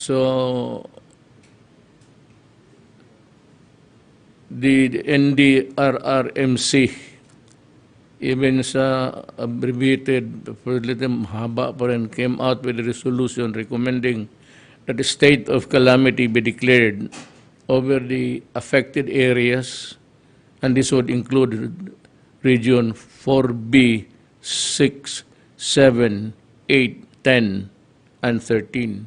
So, the NDRRMC, even sa abbreviated, mahaba pa rin, came out with a resolution recommending that the state of calamity be declared over the affected areas, and this would include Region 4B, 6, 7, 8, 10, and 13.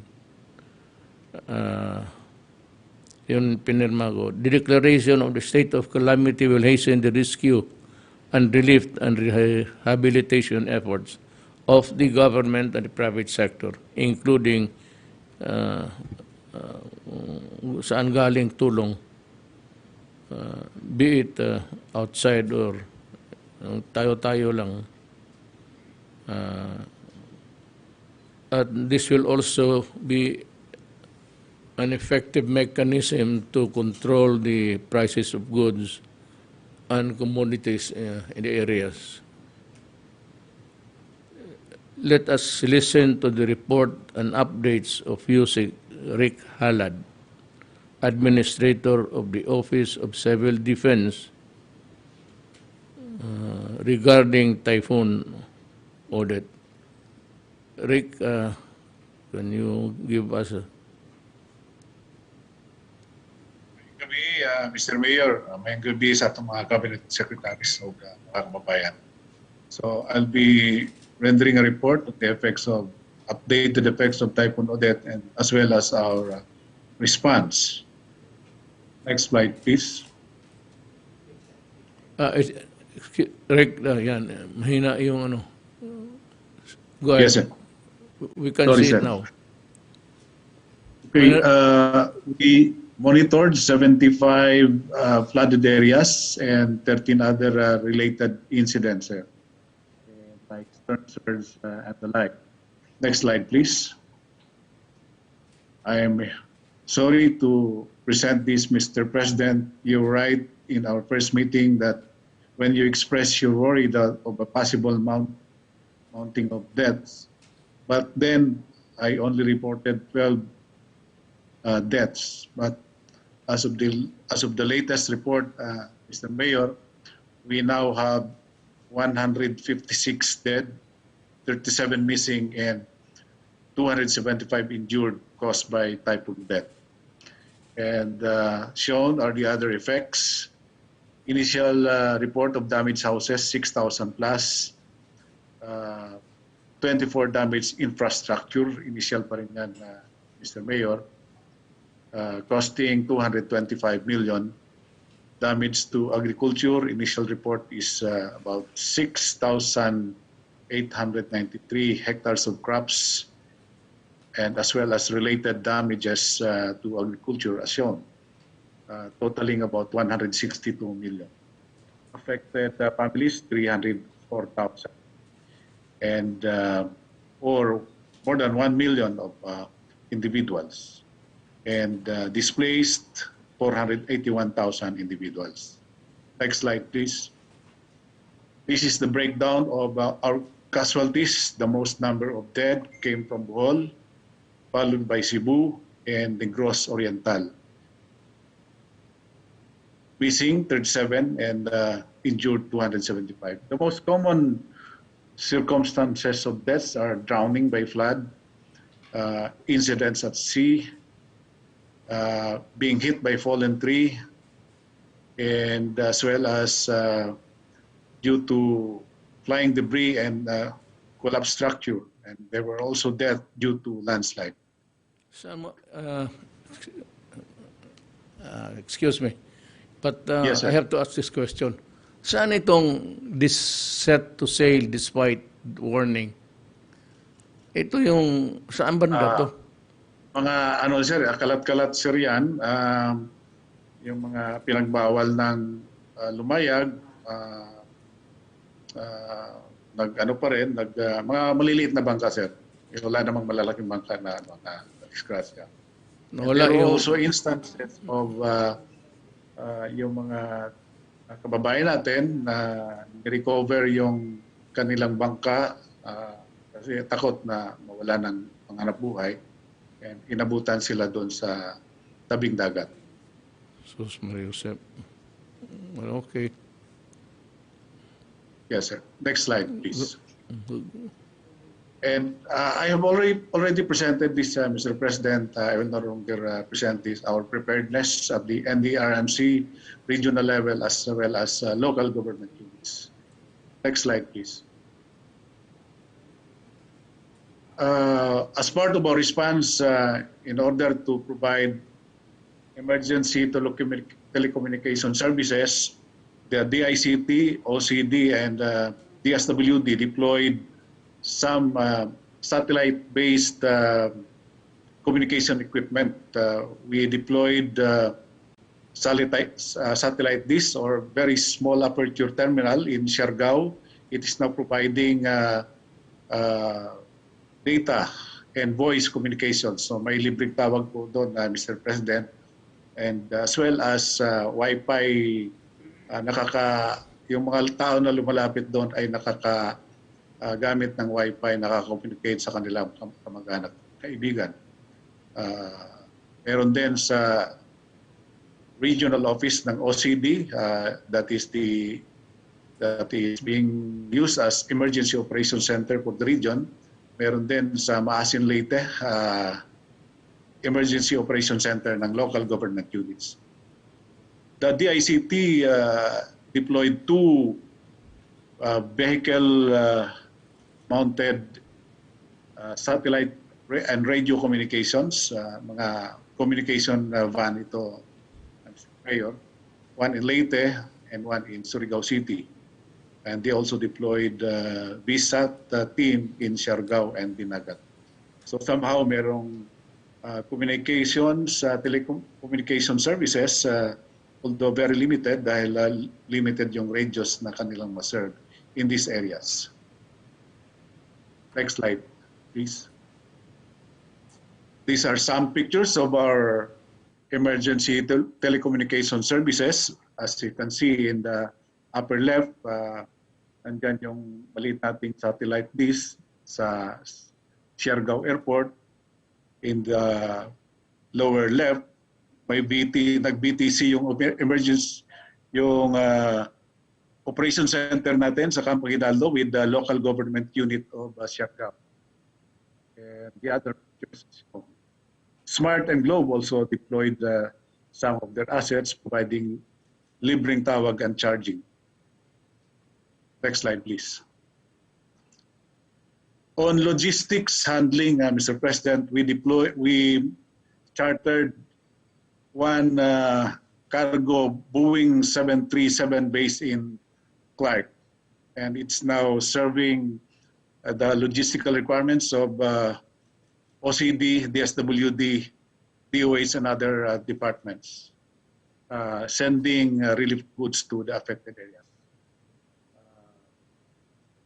Yun pinirma ko. The declaration of the state of calamity will hasten the rescue and relief and rehabilitation efforts of the government and the private sector, including saan galing tulong, be it outside or tayo-tayo lang. And this will also be an effective mechanism to control the prices of goods and commodities in the areas. Let us listen to the report and updates of USIC Rick Halad, Administrator of the Office of Civil Defense, regarding Typhoon, Odette. Rick, can you give us a... Mr. Mayor, may gabi sa itong mga cabinet secretaries o mga kababayan. So I'll be rendering a report of the effects of updated effects of Typhoon Odette and as well as our response. Next slide, please. Rick, yan, mahina yung ano. Go ahead. Yes, sir. We can Sorry, see sir. it now. Okay, we monitored 75 flooded areas and 13 other related incidents, like storm surge and the like. Next slide, please. I am sorry to present this, Mr. President. You're right in our first meeting that when you express your worry of a possible mounting of deaths, but then I only reported 12 deaths. But as of the latest report, Mr. Mayor, we now have 156 dead, 37 missing, and 275 injured caused by Typhoon Odette. And shown are the other effects. Initial report of damaged houses, 6,000 plus. 24 damaged infrastructure, initial pa rin yan, Mr. Mayor, costing 225 million. Damage to agriculture, initial report is about 6,893 hectares of crops, and as well as related damages to agriculture as shown, totaling about 162 million. Affected families, 304,000. And or more than 1 million of individuals. And displaced 481,000 individuals. Next slide, please. This is the breakdown of our casualties. The most number of dead came from Bohol, followed by Cebu and the Negros Oriental. Missing 37 and injured 275. The most common circumstances of deaths are drowning by flood, incidents at sea, being hit by fallen tree, and as well as due to flying debris and collapsed structure. And there were also deaths due to landslide. Excuse me, but Yes, sir. I have to ask this question. Saan itong this set to sail despite warning? Ito yung, saan ba to? Mga ano sir, kalat-kalat sir yan, yung mga pinagbawal ng lumayag, nag-ano pa rin, mga maliliit na bangka sir. Wala namang malalaking bangka na disgrasya. Wala There are yung... also instances of yung mga kababayan natin na recover yung kanilang bangka kasi takot na mawala ng panghanap buhay. And inabutan sila doon sa tabing dagat. Sus Maria Josep. Well, okay. Yes, sir. Next slide, please. And I have already presented this, Mr. President. I will no longer present this, our preparedness at the NDRRMC regional level as well as local government units. Next slide, please. As part of our response, in order to provide emergency telecommunication services, the DICT, OCD, and DSWD deployed some satellite-based communication equipment. We deployed satellite dish or very small aperture terminal in Siargao. It is now providing data and voice communication. So may libreng tawag po doon, Mr. President. And as well as Wi-Fi, yung mga tao na lumalapit doon ay gamit ng Wi-Fi, nakaka-communicate sa kanilang kamag-anak, kaibigan. Meron din sa regional office ng OCD, that is being used as emergency operation center for the region. Meron din sa Maasin Leyte, emergency operation center ng local government units. The DICT deployed 2 vehicle mounted satellite and radio communications, mga communication van ito, Mayor, one in Leyte and one in Surigao City. And they also deployed VSAT team in Siargao and Dinagat. So somehow merong communications, telecommunication services, although very limited dahil limited yung radios na kanilang maserve in these areas. Next slide, please. These are some pictures of our emergency telecommunication services. As you can see in the upper left, nandyan yung maliit nating satellite dish sa Siargao Airport. In the lower left, may nag-BTC yung emergency, yung operation center natin sa Campo Hidalgo with the local government unit of Siargao. And the other pictures, Smart and Globe also deployed some of their assets, providing libreng tawag and charging. Next slide, please. On logistics handling, Mr. President, we chartered one cargo Boeing 737 based in Clark, and it's now serving the logistical requirements of OCD, DSWD, DOH, and other departments, sending relief goods to the affected areas.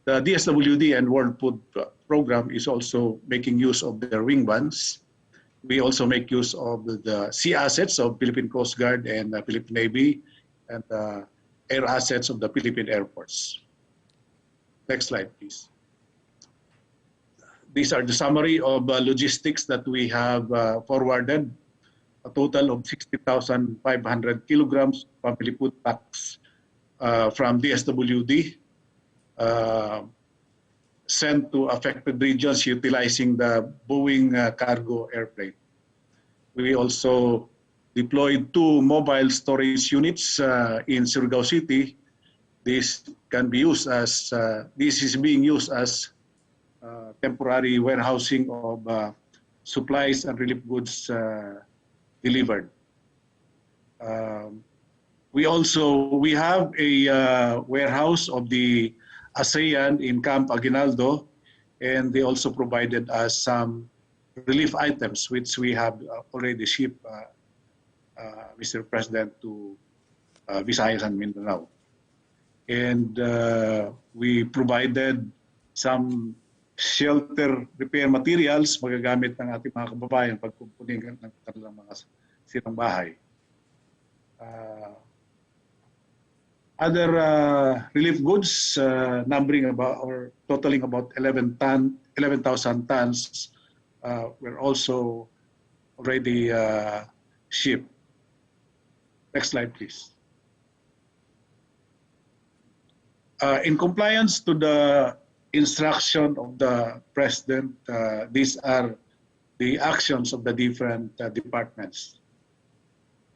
The DSWD and World Food Program is also making use of their wing vans. We also make use of the sea assets of Philippine Coast Guard and Philippine Navy, and air assets of the Philippine Air Force. Next slide, please. These are the summary of logistics that we have forwarded. A total of 60,500 kilograms family food packs from DSWD sent to affected regions utilizing the Boeing cargo airplane. We also deployed 2 mobile storage units in Surigao City. This is being used as temporary warehousing of supplies and relief goods delivered. We have a warehouse of the ASEAN in Camp Aguinaldo, and they also provided us some relief items, which we have already shipped, Mr. President, to Visayas and Mindanao. And we provided some shelter repair materials magagamit ng ating mga kababayan pagkukunin ng kanilang mga sirang bahay. Other relief goods numbering about or totaling about 11,000 tons were also already shipped. Next slide, please. In compliance to the instruction of the President, these are the actions of the different departments.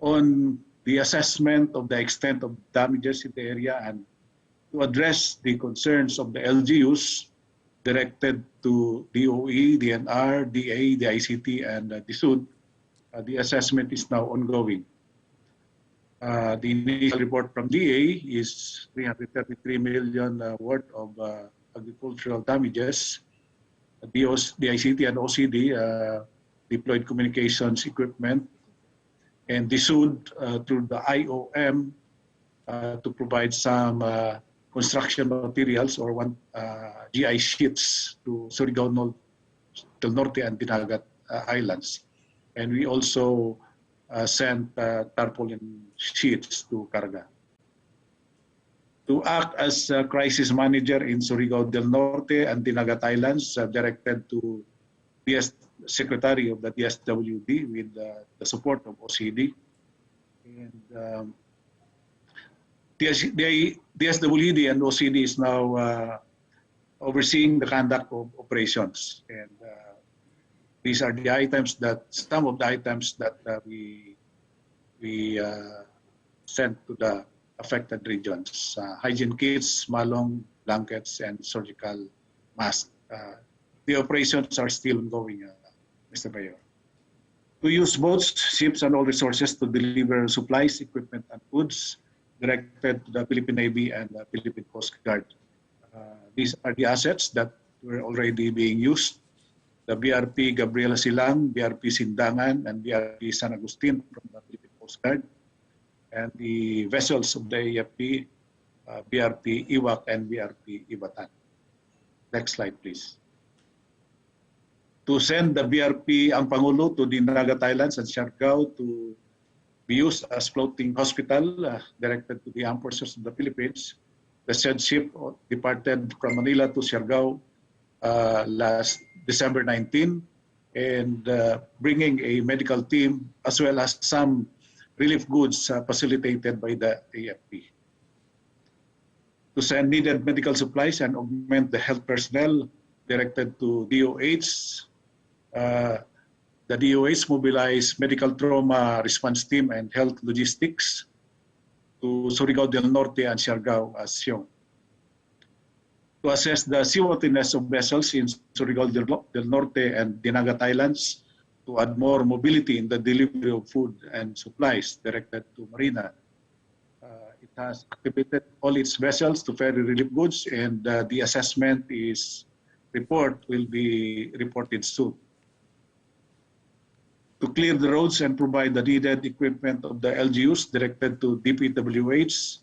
On the assessment of the extent of damages in the area and to address the concerns of the LGUs directed to DOE, DNR, DA, the ICT, and the SUD, the assessment is now ongoing. The initial report from DA is 333 million worth of agricultural damages. The ICT and OCD deployed communications equipment, and the SUD through the IOM to provide some construction materials or GI sheets to Surigao del Norte and Dinagat Islands. And we also sent tarpaulin sheets to Carga. To act as a crisis manager in Surigao del Norte and Dinagat Islands, directed to the Secretary of the DSWD with the support of OCD. And the DSWD and OCD is now overseeing the conduct of operations. And these are the items that, some of the items that we sent to the affected regions. Hygiene kits, malong, blankets, and surgical masks. The operations are still ongoing, Mr. Mayor. To use boats, ships, and all resources to deliver supplies, equipment, and goods directed to the Philippine Navy and the Philippine Coast Guard. These are the assets that were already being used. The BRP Gabriela Silang, BRP Sindangan, and BRP San Agustin from the Philippine Coast Guard, and the vessels of the AFP, BRP Iwak and BRP Ibatan. Next slide, please. To send the BRP Ang Pangulo to the Dinagat Islands and Siargao to be used as floating hospital directed to the armed forces of the Philippines. The said ship departed from Manila to Siargao last December 19, and bringing a medical team as well as some relief goods facilitated by the AFP. To send needed medical supplies and augment the health personnel directed to DOH. The DOH mobilized medical trauma response team and health logistics to Surigao del Norte and Siargao as shown. To assess the seaworthiness of vessels in Surigao del Norte and Dinagat Islands, to add more mobility in the delivery of food and supplies directed to Marina. It has activated all its vessels to ferry relief goods, and the assessment report will be reported soon. To clear the roads and provide the needed equipment of the LGUs directed to DPWH,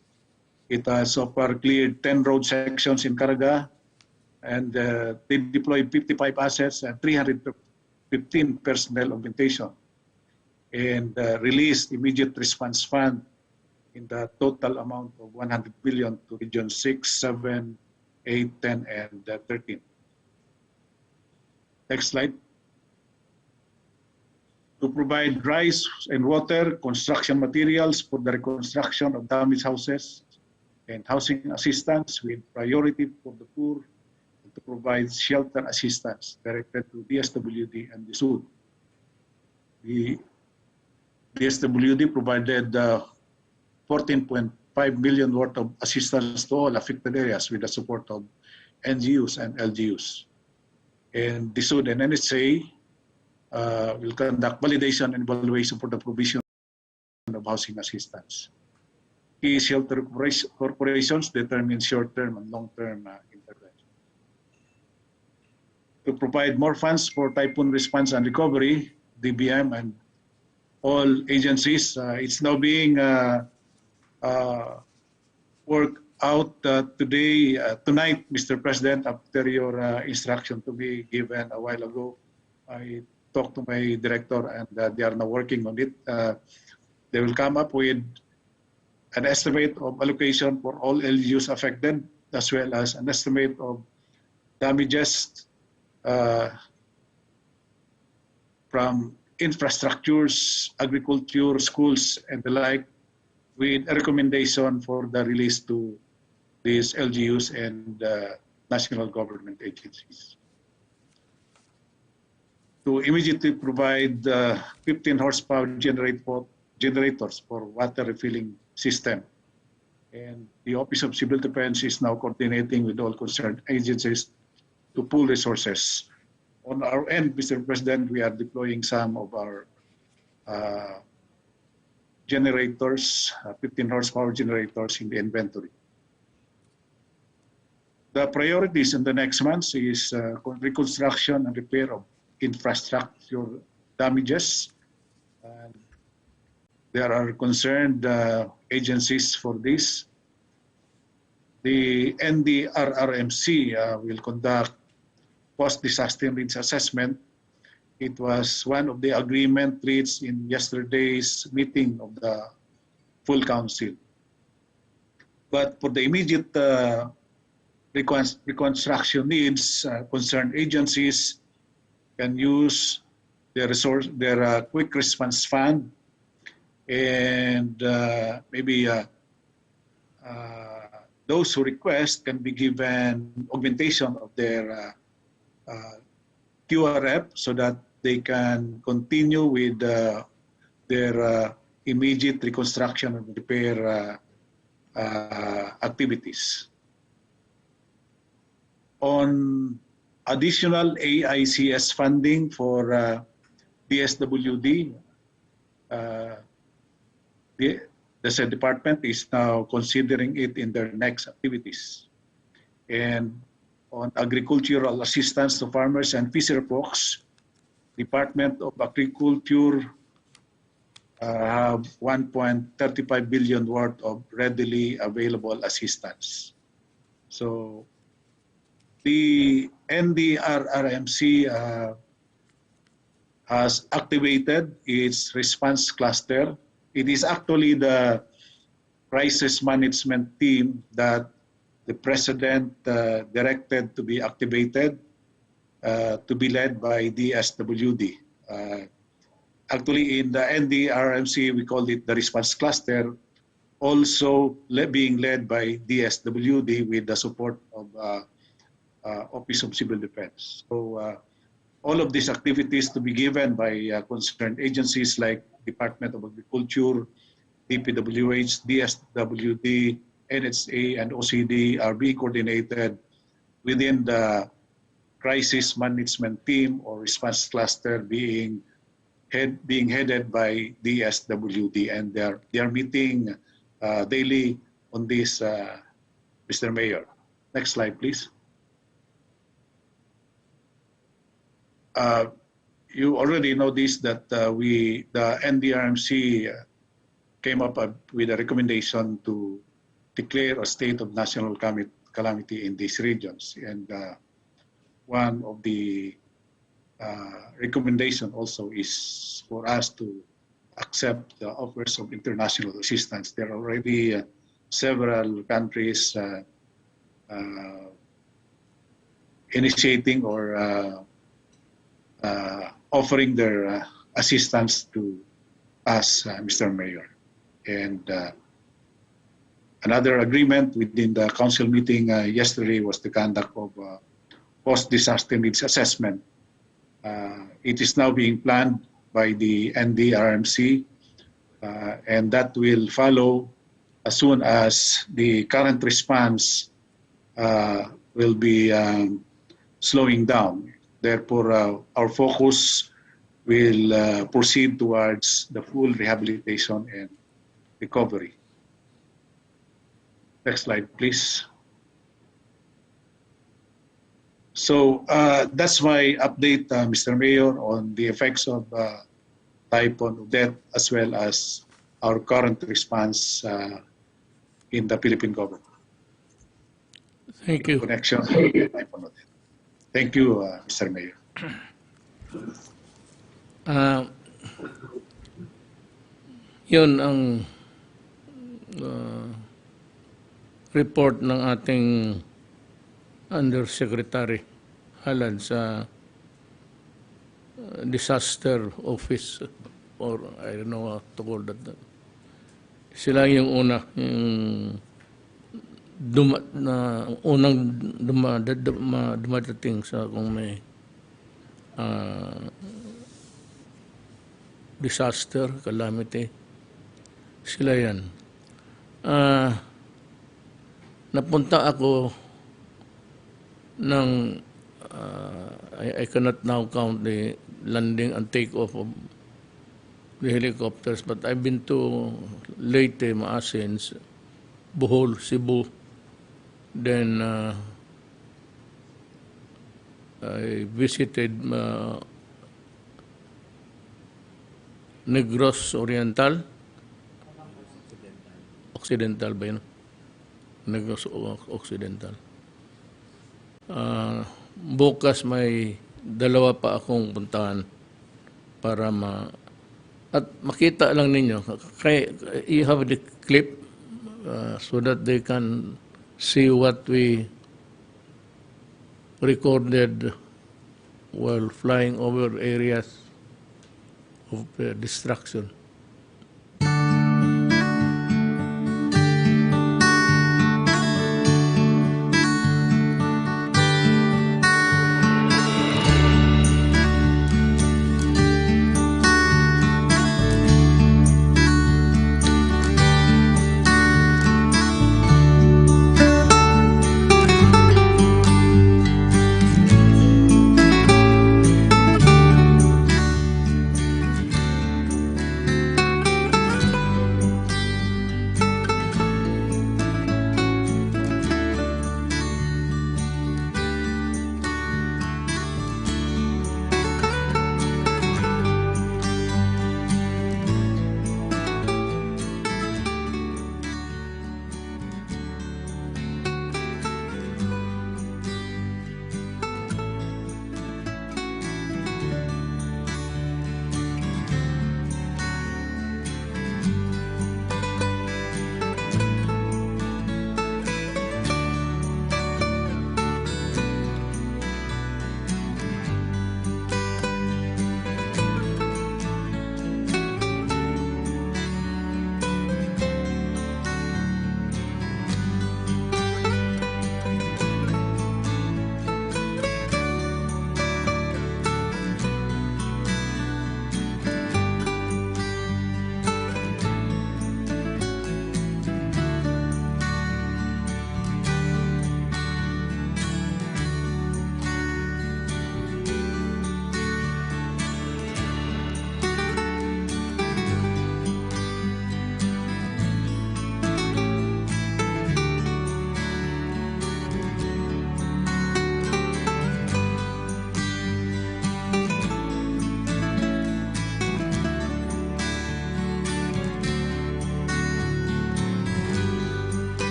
it has so far cleared 10 road sections in Caraga, and they deployed 55 assets and 315 personnel augmentation, and released immediate response fund in the total amount of 100 billion to Region 6, 7, 8, 10, and 13. Next slide. To provide rice and water, construction materials for the reconstruction of damaged houses, and housing assistance with priority for the poor, and to provide shelter assistance directed to DSWD and the SUD. The DSWD provided 14.5 million worth of assistance to all affected areas with the support of NGOs and LGUs. And the SUD and NSA will conduct validation and evaluation for the provision of housing assistance. Key shelter corporations determine short-term and long-term intervention. To provide more funds for typhoon response and recovery, DBM and all agencies, it's now being worked out tonight, Mr. President, after your instruction to be given a while ago. I talked to my director, and they are now working on it. They will come up with an estimate of allocation for all LGUs affected, as well as an estimate of damages from infrastructures, agriculture, schools, and the like, with a recommendation for the release to these LGUs and national government agencies. To immediately provide 15 horsepower generators for water refilling system. And the Office of Civil Defense is now coordinating with all concerned agencies to pool resources. On our end, Mr. President, we are deploying some of our generators, 15 horsepower generators in the inventory. The priorities in the next months is reconstruction and repair of infrastructure damages. There are concerned agencies for this. The NDRRMC will conduct post-disaster needs assessment. It was one of the agreement reached in yesterday's meeting of the full council. But for the immediate reconstruction needs, concerned agencies can use their quick response fund, and maybe those who request can be given augmentation of their QRF so that they can continue with their immediate reconstruction and repair activities. On additional AICS funding for DSWD, the said department is now considering it in their next activities. And on agricultural assistance to farmers and fisher folks, Department of Agriculture have 1.35 billion worth of readily available assistance. So the NDRRMC has activated its response cluster. It is actually the crisis management team that the President directed to be activated, to be led by DSWD. Actually, in the NDRRMC, we call it the response cluster, also being led by DSWD with the support of Office of Civil Defense. So all of these activities to be given by concerned agencies like Department of Agriculture, DPWH, DSWD, NHA, and OCD are being coordinated within the crisis management team or response cluster being headed by DSWD, and they are meeting daily on this, Mr. Mayor. Next slide, please. You already know this, that the NDRMC came up with a recommendation to declare a state of national calamity in these regions. And one of the recommendation also is for us to accept the offers of international assistance. There are already several countries initiating or offering their assistance to us, Mr. Mayor. And another agreement within the council meeting yesterday was the conduct of post-disaster needs assessment. It is now being planned by the NDRRMC, and that will follow as soon as the current response will be slowing down. Therefore, our focus will proceed towards the full rehabilitation and recovery. Next slide, please. So that's my update, Mr. Mayor, on the effects of Typhoon Odette, as well as our current response in the Philippine government. Thank you. Connection to Typhoon Odette. Thank you, Mr. Mayor. Yun ang report ng ating Undersecretary Halad sa disaster office, or I don't know how to call that. Sila yung unang dumadating sa kung may disaster, calamity. Sila yan. Napunta ako ng I cannot now count the landing and take-off of the helicopters, but I've been to Leyte, Maasins, Bohol, Cebu, then I visited Negros Oriental, Occidental ba yun? Negros Occidental. Bukas may dalawa pa akong puntahan para at makita lang ninyo. You have the clip so that they can see what we recorded while flying over areas of destruction.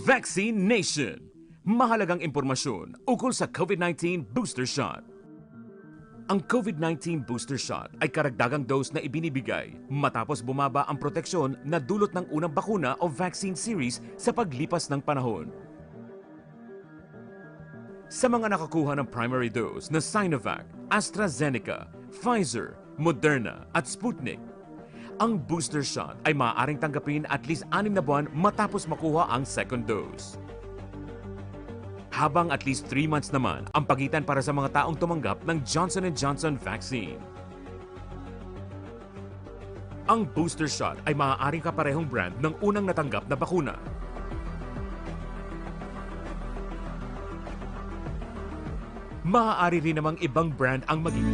Vaccination. Mahalagang impormasyon ukol sa COVID-19 booster shot. Ang COVID-19 booster shot ay karagdagang dose na ibinibigay matapos bumaba ang proteksyon na dulot ng unang bakuna o vaccine series sa paglipas ng panahon. Sa mga nakakuha ng primary dose na Sinovac, AstraZeneca, Pfizer, Moderna at Sputnik, ang booster shot ay maaaring tanggapin at least 6 na buwan matapos makuha ang second dose. Habang at least 3 months naman ang pagitan para sa mga taong tumanggap ng Johnson & Johnson vaccine. Ang booster shot ay maaaring kaparehong brand ng unang natanggap na bakuna. Maaari rin namang ibang brand ang maging.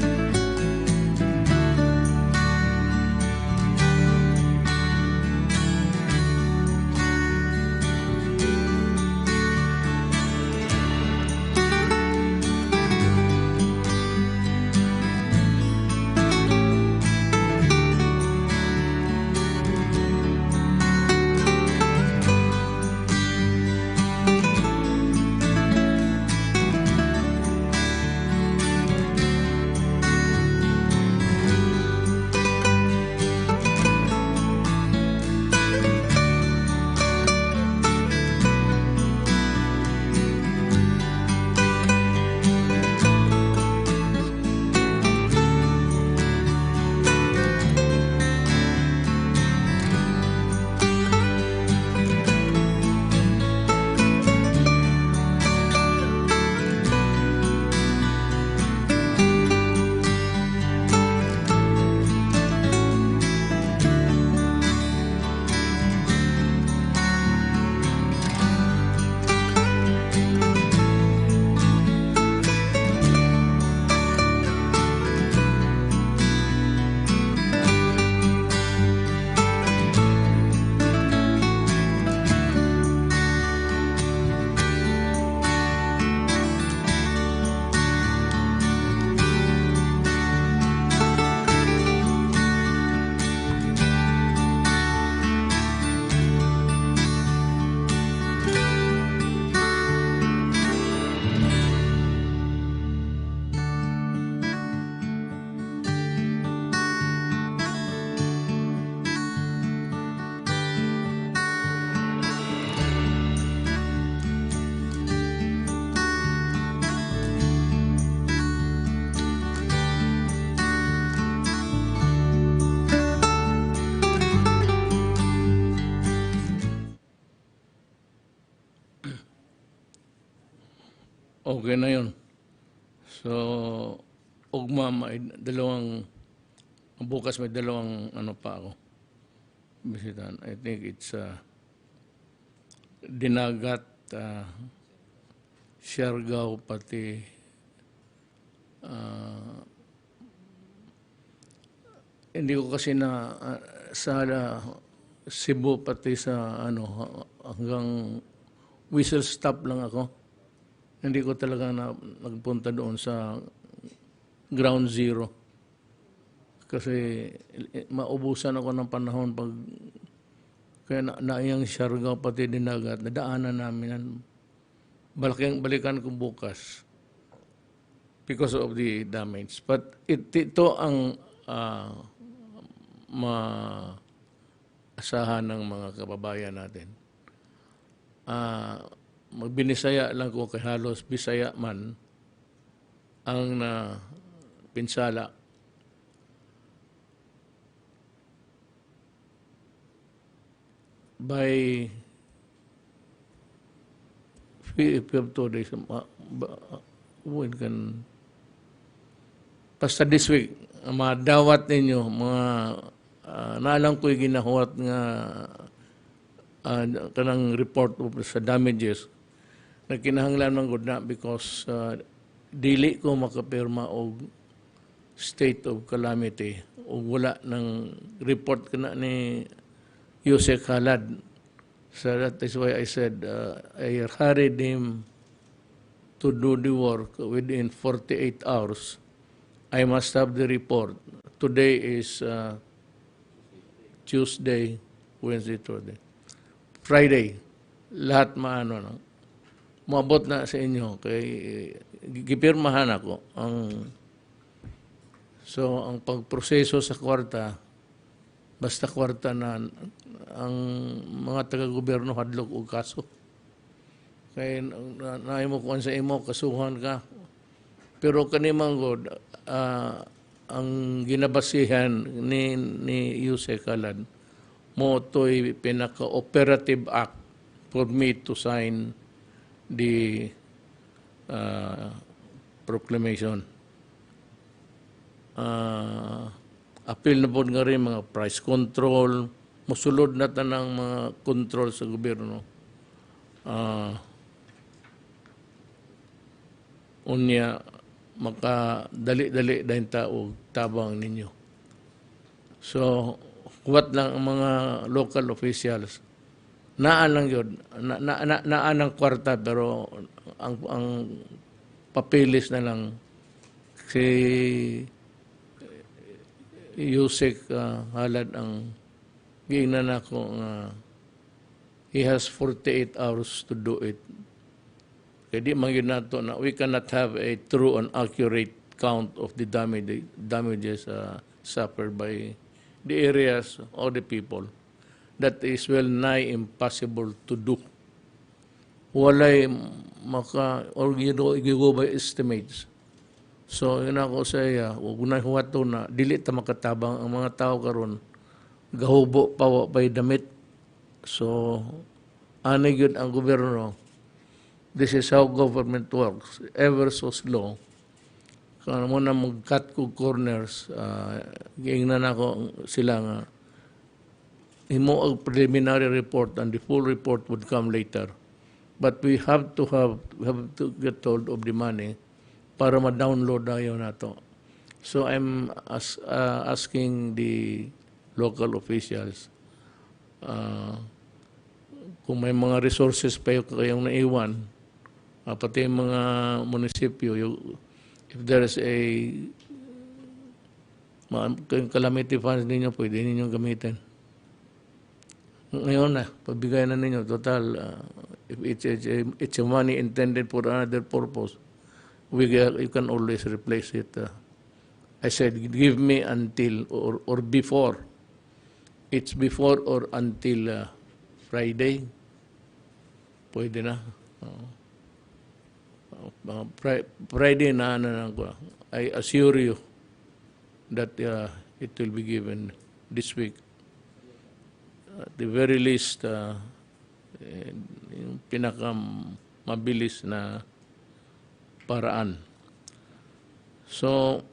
Okay na yun. So, ugma, may bukas may dalawang ano pa ako. Bisitan. I think it's Dinagat, Siargao, pati hindi ko kasi na sa Cebu pati sa hanggang whistle stop lang ako. Hindi ko talaga nagpunta doon sa ground zero. Kasi maubusan ako ng panahon pag kaya naiyang Siargao pati Dinagat, nadaanan namin yan. Balikan ko bukas because of the damage. But ito ang maasahan ng mga kababayan natin. Magbinisaya lang ko kay halos Bisaya man ang pinsala. By 2 days, when can basta this week, madawat ninyo, mga naalang ko'y ginahuat nga kanang report sa damages na kinahanglan ng good na because dili ko makapirma og state of calamity o wala ng report kana ni Yusek Halad. So that is why I said I hurried him to do the work within 48 hours. I must have the report. Today is Tuesday, Wednesday, Thursday. Friday. lahat maano no. Moabot na sa inyo kay gipirmahan ako ang pagproseso sa kwarta basta kwarta na ang mga taga-gobyerno hadlok og kaso. Kay naay mo kuan sa imo kasuhan ka. Pero kanimang god ang ginabasihan ni Yuse Calad mo to'y pinaka-operative act for me to sign the proclamation. Appeal na po nga rin mga price control, musulod na tanang mga control sa gobyerno. Unya, makadali-dali dahil tao tabang ninyo. So, kuwat lang ang mga local officials. Naan lang yun. Naan ang kwarta pero ang papilis na lang si Yusek halad ang giingnan ako he has 48 hours to do it. Kaya di man yun nato na we cannot have a true and accurate count of the damages suffered by the areas or the people. That is well nigh impossible to do. Walay or go by estimates. So, yun ako sa iya, huwag na huwato na, dili ta makatabang ang mga tao karon gahubo pa pa'y damit. So, ano yun ang gobyerno? This is how government works. Ever so slow. Kung mo na mag-cut ko corners, giingnan ako sila nga, imo ang preliminary report and the full report would come later. But we have to get hold of the money para ma-download na yun nato. So I'm asking the local officials kung may mga resources pa kayong naiwan, pati yung mga munisipyo, if there is a calamity funds ninyo, pwede ninyong gamitin. Ngayon na, pabigay na ninyo. Total, if it's a money intended for another purpose, you can always replace it. I said, give me until or before. It's before or until Friday. Pwede na. Friday na I assure you that it will be given this week. At the very least, yung pinakamabilis na paraan. So,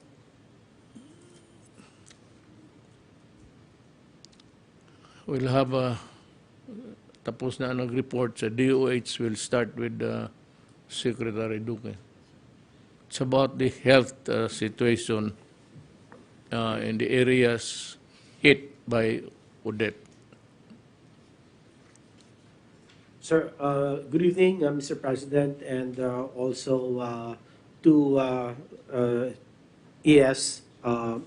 we'll have tapos na ang report sa DOH. Will start with Secretary Duque. It's about the health situation in the areas hit by Odette. Sir, good evening, Mr. President, and also to ES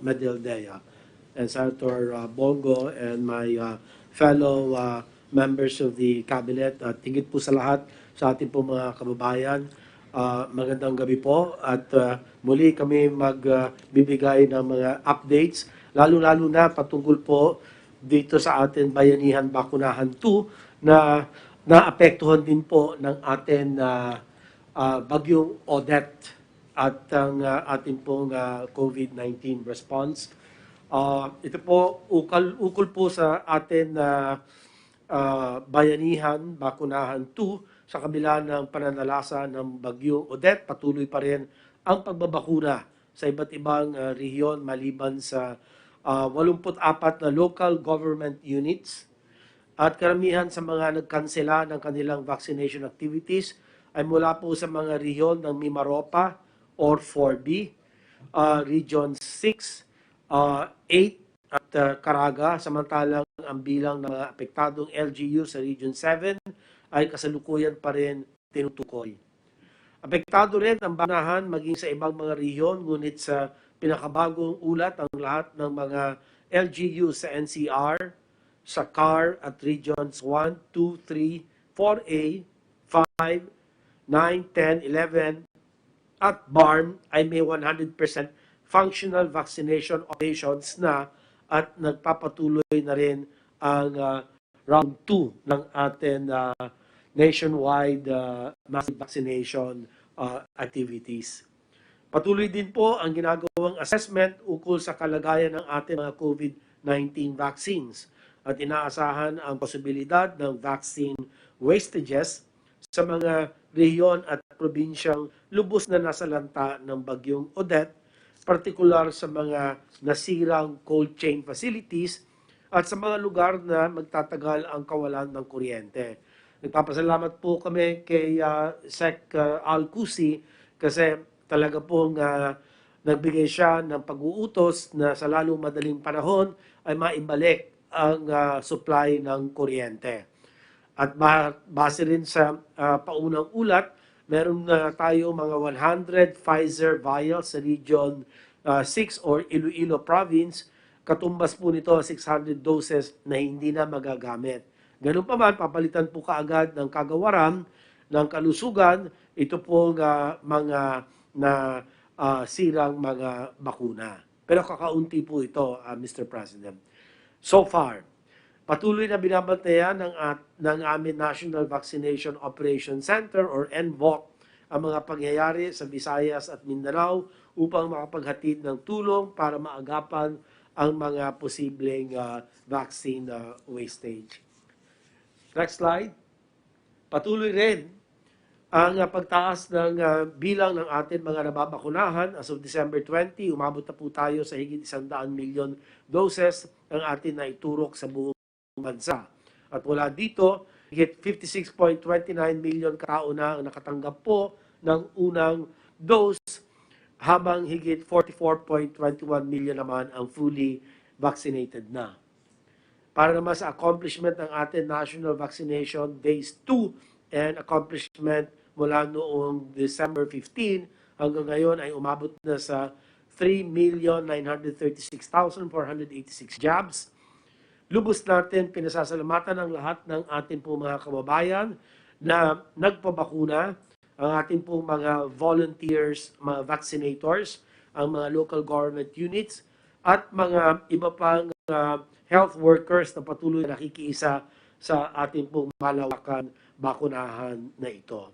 Medildea and Senator Bongo and my fellow members of the Cabinet. Tingit po sa lahat sa ating po mga kababayan. Magandang gabi po at muli kami magbibigay ng mga updates, lalo-lalo na patungkol po dito sa ating Bayanihan Bakunahan 2 na naapektuhan din po ng ating bagyong Odette at ang ating pong COVID-19 response. Ito po, ukol po sa ating Bayanihan Bakunahan 2 sa kabila ng pananalasa ng bagyong Odette. Patuloy pa rin ang pagbabakuna sa iba't ibang rehiyon maliban sa 84 na local government units. At karamihan sa mga nagkansela ng kanilang vaccination activities ay mula po sa mga rehiyon ng Mimaropa or 4B, Region 6, 8 at Caraga, samantalang ang bilang ng apektadong LGU sa Region 7 ay kasalukuyan pa rin tinutukoy. Apektado rin ang Bakunahan maging sa ibang mga rehiyon, ngunit sa pinakabagong ulat ang lahat ng mga LGU sa NCR, sa CAR at Regions 1, 2, 3, 4A, 5, 9, 10, 11, at BARM ay may 100% functional vaccination operations na at nagpapatuloy na rin ang round 2 ng ating nationwide massive vaccination activities. Patuloy din po ang ginagawang assessment ukol sa kalagayan ng ating mga COVID-19 vaccines at inaasahan ang posibilidad ng vaccine wastages sa mga rehiyon at probinsyang lubos na nasalanta ng bagyong Odette, partikular sa mga nasirang cold chain facilities at sa mga lugar na magtatagal ang kawalan ng kuryente. Nagpapasalamat po kami kay Sec. Alcusi kasi talaga pong nagbigay siya ng pag-uutos na sa lalong madaling panahon ay maibalik ang supply ng kuryente. At base rin sa paunang ulat, meron na tayo mga 100 Pfizer vials sa Region 6 or Iloilo Province. Katumbas po nito 600 doses na hindi na magagamit. Ganun pa man, papalitan po kaagad ng kagawaran ng kalusugan ito pong mga sirang mga bakuna. Pero kakaunti po ito, Mr. President. So far, patuloy na binabantayan ng aming National Vaccination Operation Center or NVOC ang mga pangyayari sa Visayas at Mindanao upang makapaghatid ng tulong para maagapan ang mga posibleng vaccine wastage. Next slide. Patuloy rin ang pagtaas ng bilang ng ating mga nababakunahan. As of December 20, umabot na po tayo sa higit 100 milyon doses ang atin na iturok sa buong bansa. At wala dito, higit 56.29 million katao na ang nakatanggap po ng unang dose, habang higit 44.21 million naman ang fully vaccinated na. Para naman sa accomplishment ng ating National Vaccination Days 2 and accomplishment mula noong December 15 hanggang ngayon ay umabot na sa 3,936,486 jabs. Lubos natin pinasasalamatan ang lahat ng ating pong mga kababayan na nagpabakuna, ang ating pong mga volunteers, mga vaccinators, ang mga local government units, at mga iba pang health workers na patuloy na nakikiisa sa ating pong malawakan bakunahan na ito.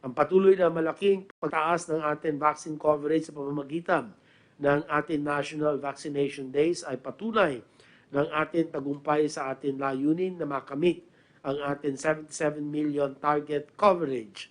Ang patuloy na malaking pagtaas ng ating vaccine coverage sa pamamagitan ng ating National Vaccination Days ay patunay ng ating tagumpay sa ating layunin na makamit ang ating 77 million target coverage.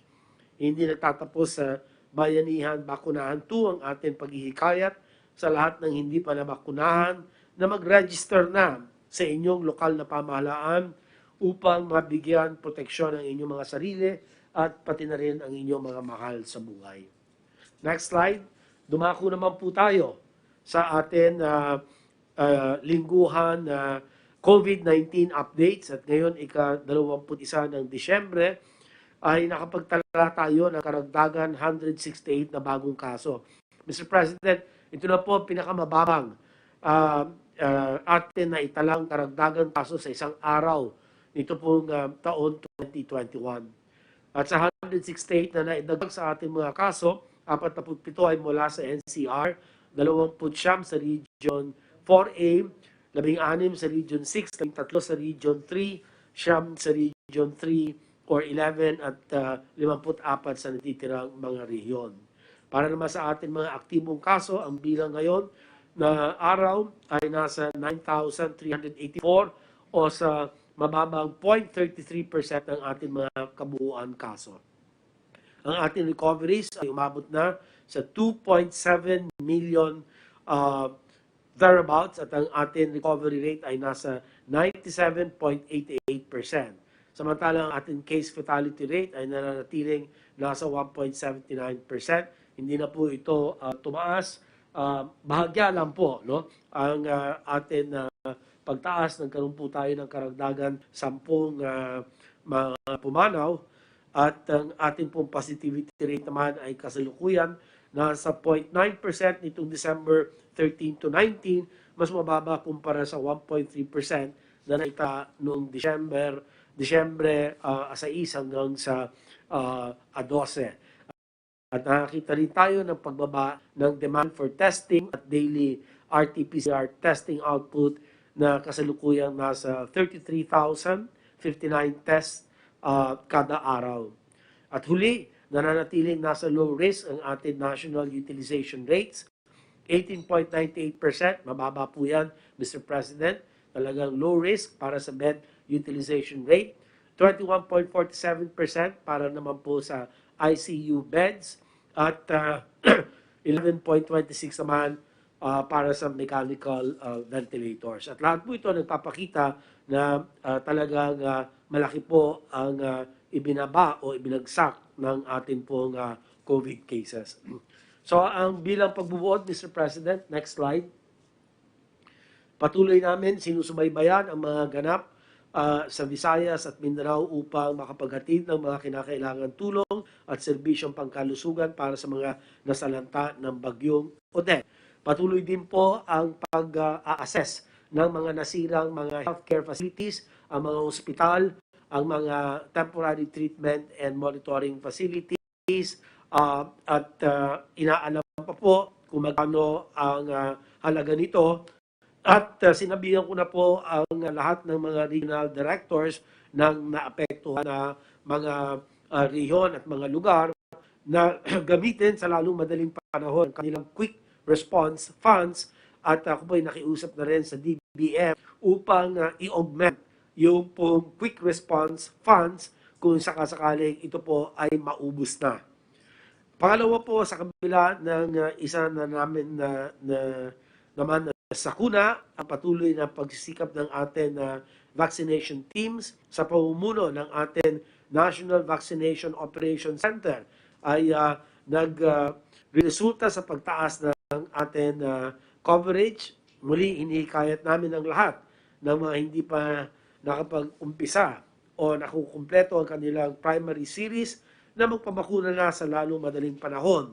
Hindi nagtatapos sa Bayanihan, Bakunahan 2 ang ating paghihikayat sa lahat ng hindi pa nabakunahan na mag-register na sa inyong lokal na pamahalaan upang mabigyan proteksyon ang inyong mga sarili at pati na rin ang inyong mga mahal sa buhay. Next slide. Dumako naman po tayo sa ating lingguhan COVID-19 updates at ngayon ika-21 ng Disyembre ay nakapagtala tayo ng karagdagan 168 na bagong kaso. Mr. President, ito na po pinakamababang atin na italang karagdagan kaso sa isang araw nito pong taon 2021. At sa 168 na naidagdag sa ating mga kaso, 47 ay mula sa NCR, 29 sa Region 4A, 16 sa Region 6, 3 sa Region 3, 9 sa Region 3, or 11 at 54 sa natitirang mga rehiyon. Para naman sa ating mga aktibong kaso, ang bilang ngayon na araw ay nasa 9,384 o sa mababang 0.33% ng ating mga kabuuan kaso. Ang ating recoveries ay umabot na sa 2.7 million thereabouts at ang ating recovery rate ay nasa 97.88%. Samantalang ang ating case fatality rate ay nananatiling nasa 1.79%. Hindi na po ito tumaas. Bahagya lang po no, ang ating pagtaas. Nagkaroon po tayo ng karagdagan 10 mga pumanaw at ang ating pong positivity rate naman ay kasalukuyan nasa 0.9% nitong December 13 to 19, mas mababa kumpara sa 1.3% na nakita noong December Disyembre 6 hanggang sa 12. At nakakita rin tayo ng pagbaba ng demand for testing at daily RT-PCR testing output na kasalukuyang nasa 33,059 tests kada araw. At huli, nananatiling nasa low risk ang ating national utilization rates. 18.98%, mababa po yan, Mr. President. Talagang low risk para sa bed utilization rate. 21.47% para naman po sa ICU beds at 11.26 naman para sa mechanical ventilators. At lahat po ito nagpapakita na talagang malaki po ang ibinaba o ibinagsak ng ating pong COVID cases. So ang bilang pagbubuod, Mr. President, next slide. Patuloy namin sinusubaybayan ang mga ganap sa Visayas at Mindanao upang makapaghatid ng mga kinakailangan tulong at serbisyong pangkalusugan para sa mga nasalanta ng bagyong Odette. Patuloy din po ang pag-assess ng mga nasirang mga healthcare facilities, ang mga ospital, ang mga temporary treatment and monitoring facilities, at inaalam pa po kung magkano ang halaga nito. At sinabihan ko na po ang lahat ng mga regional directors ng naapektuhan na mga rehiyon at mga lugar na gamitin sa lalong madaling panahon kanilang quick response funds, at ako po'y nakiusap na rin sa DBM upang i-augment yung pong quick response funds kung sakasakaling ito po ay maubos na. Pangalawa po, sa kabila ng isa na namin naman sakuna, ang patuloy na pagsisikap ng ating vaccination teams sa pamumuno ng ating National Vaccination Operation Center ay nagresulta sa pagtaas ng ating coverage. Muli, hinihikayat namin ang lahat ng mga hindi pa nakapag-umpisa o nakukumpleto ang kanilang primary series na magpabakuna na sa lalong madaling panahon.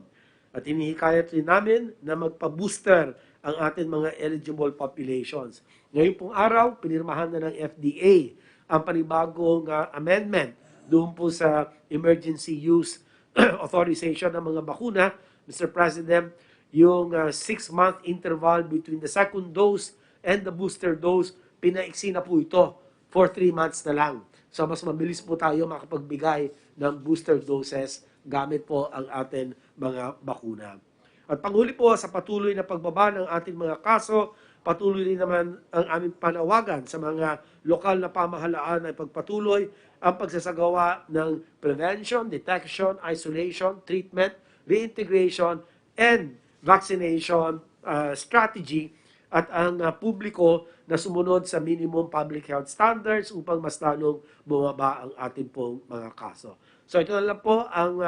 At hinihikayat rin namin na magpa-booster ang ating mga eligible populations. Ngayon pong araw, pinirmahan na ng FDA ang panibagong amendment doon po sa emergency use authorization ng mga bakuna. Mr. President, yung 6-month interval between the second dose and the booster dose, pinaiksi na po ito for 3 months na lang. So mas mabilis po tayo makapagbigay ng booster doses gamit po ang ating mga bakuna. At panghuli po, sa patuloy na pagbaba ng ating mga kaso, patuloy rin naman ang aming panawagan sa mga lokal na pamahalaan ay pagpatuloy ang pagsasagawa ng prevention, detection, isolation, treatment, reintegration, and vaccination strategy, at ang publiko na sumunod sa minimum public health standards upang mas lalong bumaba ang ating pong mga kaso. So ito na lang po ang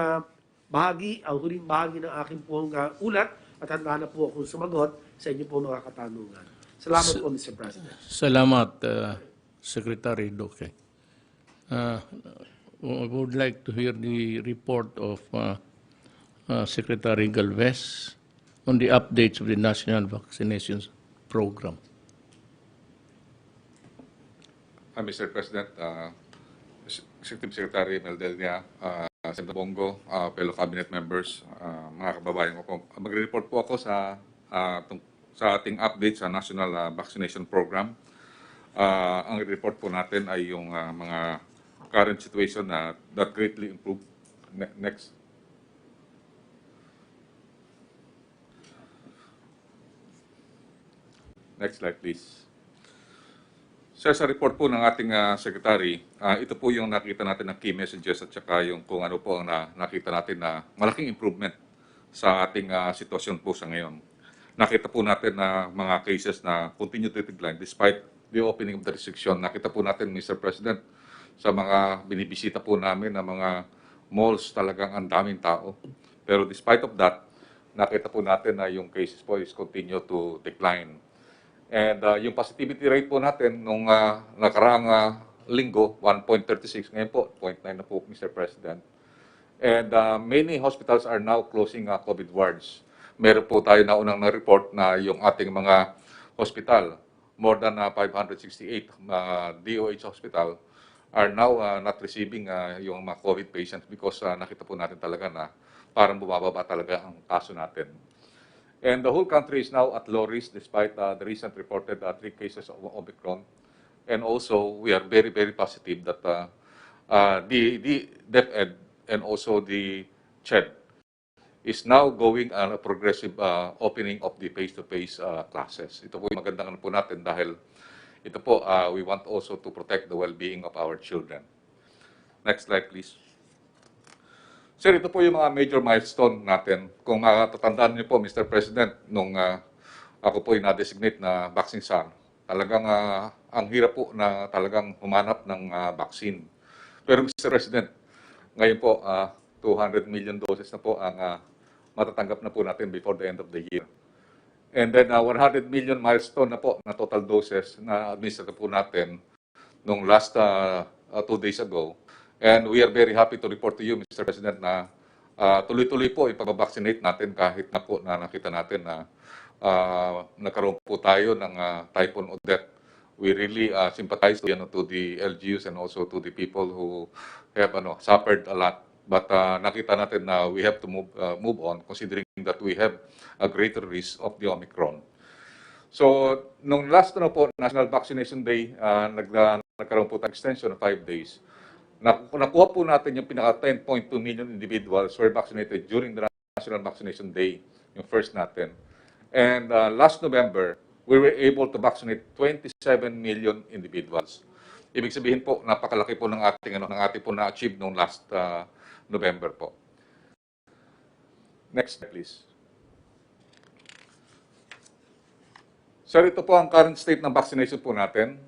ang huling bahagi ng aking pong ulat, at handa na po akong sumagot sa inyo po mga katanungan. Salamat po, Mr. President. Salamat, Secretary Duque. I would like to hear the report of Secretary Galvez on the updates of the National Vaccination Program. Mr. President, Executive Secretary Meldelia, Senator Bongo, fellow cabinet members, mga kababayan ko, magre-report po ako sa ating update sa National Vaccination Program. Ang report po natin ay yung mga current situation na that greatly improved. Next. Next slide, please. Sir, sa report po ng ating secretary, ito po yung nakita natin ng key messages at saka yung kung ano po ang nakita natin na malaking improvement sa ating sitwasyon po sa ngayon. Nakita po natin na mga cases na continue to decline despite the opening of the restriction. Nakita po natin, Mr. President, sa mga binibisita po namin na mga malls, talagang ang daming tao. Pero despite of that, nakita po natin na yung cases po is continue to decline. And yung positivity rate po natin nung nakaraang linggo, 1.36. Ngayon po, 0.9 na po, Mr. President. And many hospitals are now closing COVID wards. Meron po tayo na unang na-report na yung ating mga hospital, more than 568 DOH hospital, are now not receiving yung mga COVID patients because nakita po natin talaga na parang bumababa talaga ang kaso natin. And the whole country is now at low risk despite the recent reported 3 cases of Omicron. And also, we are very, very positive that the DepEd and also the CHED is now going on a progressive opening of the face-to-face classes. Ito po yung magandang po natin dahil ito po, we want also to protect the well-being of our children. Next slide, please. Sir, ito po yung mga major milestone natin. Kung matatandaan niyo po, Mr. President, nung ako po yung na-designate na vaccine czar, talagang ang hirap po na talagang humanap ng vaccine. Pero Mr. President, ngayon po, 200 million doses na po ang matatanggap na po natin before the end of the year. And then 100 million milestone na po na total doses na administer po natin nung last 2 days ago. And we are very happy to report to you, Mr. President, na tuloy-tuloy po ipag-vaccinate natin kahit na po na nakita natin na nagkaroon po tayo ng Typhoon Odette. We really sympathize to the LGUs and also to the people who have suffered a lot. But nakita natin na we have to move on considering that we have a greater risk of the Omicron. So, nung last po, National Vaccination Day, nagkaroon po tayo extension of 5 days. Nakuha po natin yung pinaka 10.2 million individuals who were vaccinated during the National Vaccination Day, yung first natin. And last November, we were able to vaccinate 27 million individuals. Ibig sabihin po, napakalaki po ng ating po na-achieve noong last November po. Next slide, please. Sir, ito po ang current state ng vaccination po natin.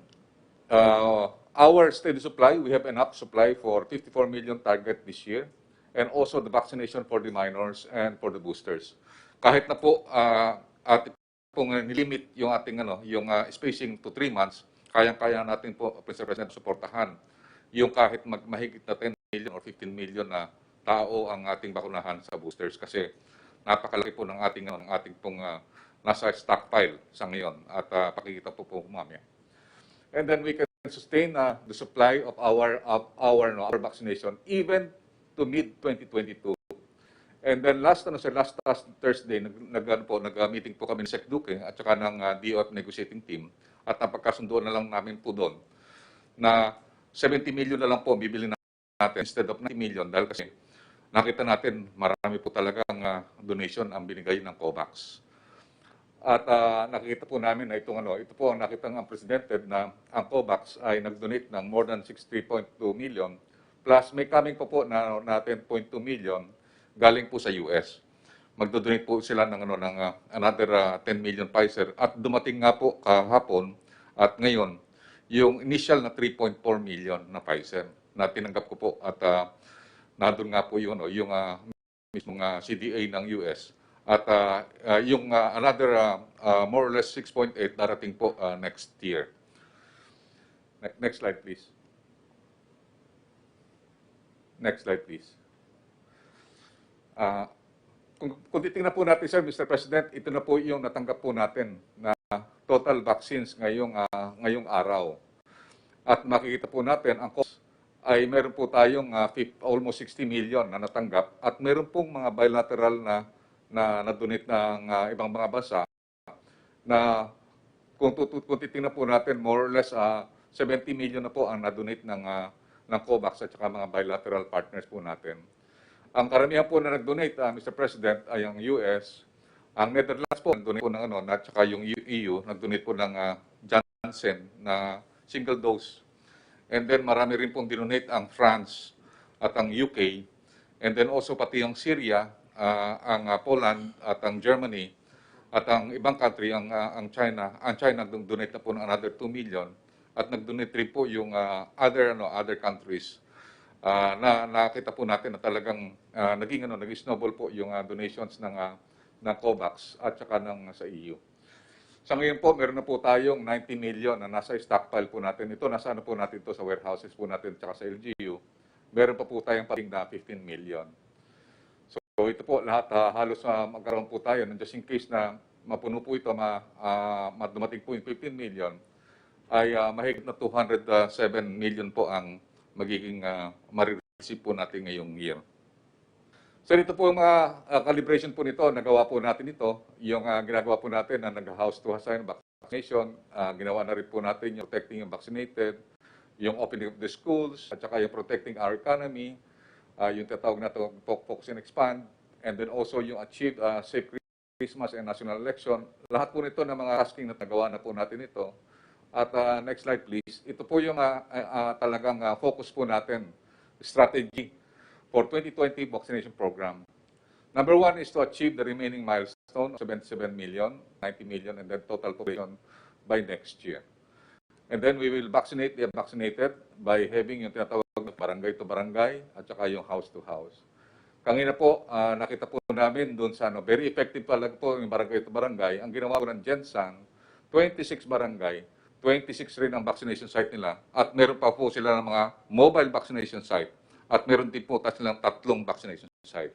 Our steady supply, we have enough supply for 54 million target this year, and also the vaccination for the minors and for the boosters. Kahit na po ating pong nilimit yung ating yung spacing to 3 months, kayang-kaya natin po, Mr. President, suportahan yung kahit mahigit na 10 million or 15 million na tao ang ating bakunahan sa boosters kasi napakalaki po ng ating pong nasa stockpile sa ngayon at pakikita po mamaya. And then we can sustain the supply of our vaccination even to mid-2022. And then last Thursday, nag-meeting po kami ni Sec Duque at saka ng DOF negotiating team at napagkasunduan na lang namin po doon na 70 million na lang po bibili natin instead of 90 million dahil kasi nakita natin marami po talagang donation ang binigay ng COVAX. At nakikita po namin na ito po ang nakita ng unprecedented na ang COVAX ay nag-donate ng more than 63.2 million plus may coming po na 10.2 million galing po sa US. Magdo-donate po sila ng another 10 million Pfizer at dumating nga po kahapon at ngayon yung initial na 3.4 million na Pfizer na tinanggap ko po at nandun nga po yung mismong CDA ng US at yung another more or less 6.8 darating po next year. Next slide please. Next slide please. Kung titingnan po natin, sir, Mr. President, ito na po yung natanggap po natin na total vaccines ngayong araw. At makikita po natin, ang cost ay meron po tayong almost 60 million na natanggap at meron pong mga bilateral na donate ng ibang mga bansa na kung titingnan po natin, more or less 70 million na po ang na-donate ng COVAX at saka mga bilateral partners po natin. Ang karamihan po na nag-donate, Mr. President, ay ang US. Ang Netherlands po, nag-donate po ng at saka yung EU, nag-donate po ng Janssen na single dose. And then marami rin pong dinonate ang France at ang UK. And then also pati yung Syria, ang Poland at ang Germany at ang ibang country, ang China. Ang China nag-donate na po ng another 2 million at nag-donate rin po yung other countries. Nakita po natin na talagang nag-snowball po yung donations ng COVAX at saka sa EU. Sa ngayon po, meron na po tayong 90 million na nasa stockpile po natin. Ito, nasa po natin ito sa warehouses po natin at saka sa LGU. Meron pa po tayong pating na 15 million. So ito po, lahat halos magkaroon po tayo. Just in case na mapuno po ito, dumating po yung 15 million, ay mahigit na 207 million po ang magiging ma-receive po natin ngayong year. So dito po yung calibration po nito, nagawa po natin ito, yung ginagawa po natin na nag-house to house vaccination, ginawa na rin po natin yung protecting yung vaccinated, yung opening of the schools, at saka yung protecting our economy, yung tatawag na ito, focus and expand, and then also yung achieve safe Christmas and national election. Lahat po nito na mga tasking na nagawa na po natin ito. At next slide please. Ito po yung talagang focus po natin, strategy for 2020 vaccination program. Number one is to achieve the remaining milestone of 77 million, 90 million, and then total population by next year. And then we will vaccinate the vaccinated by having yung tinatawag na barangay to barangay at saka yung house to house. Kanina po, nakita po namin doon sa very effective talaga po yung barangay to barangay. Ang ginawa ko ng Gensan, 26 barangay, 26 rin ang vaccination site nila at meron pa po sila ng mga mobile vaccination site. At meron din po silang 3 vaccination site.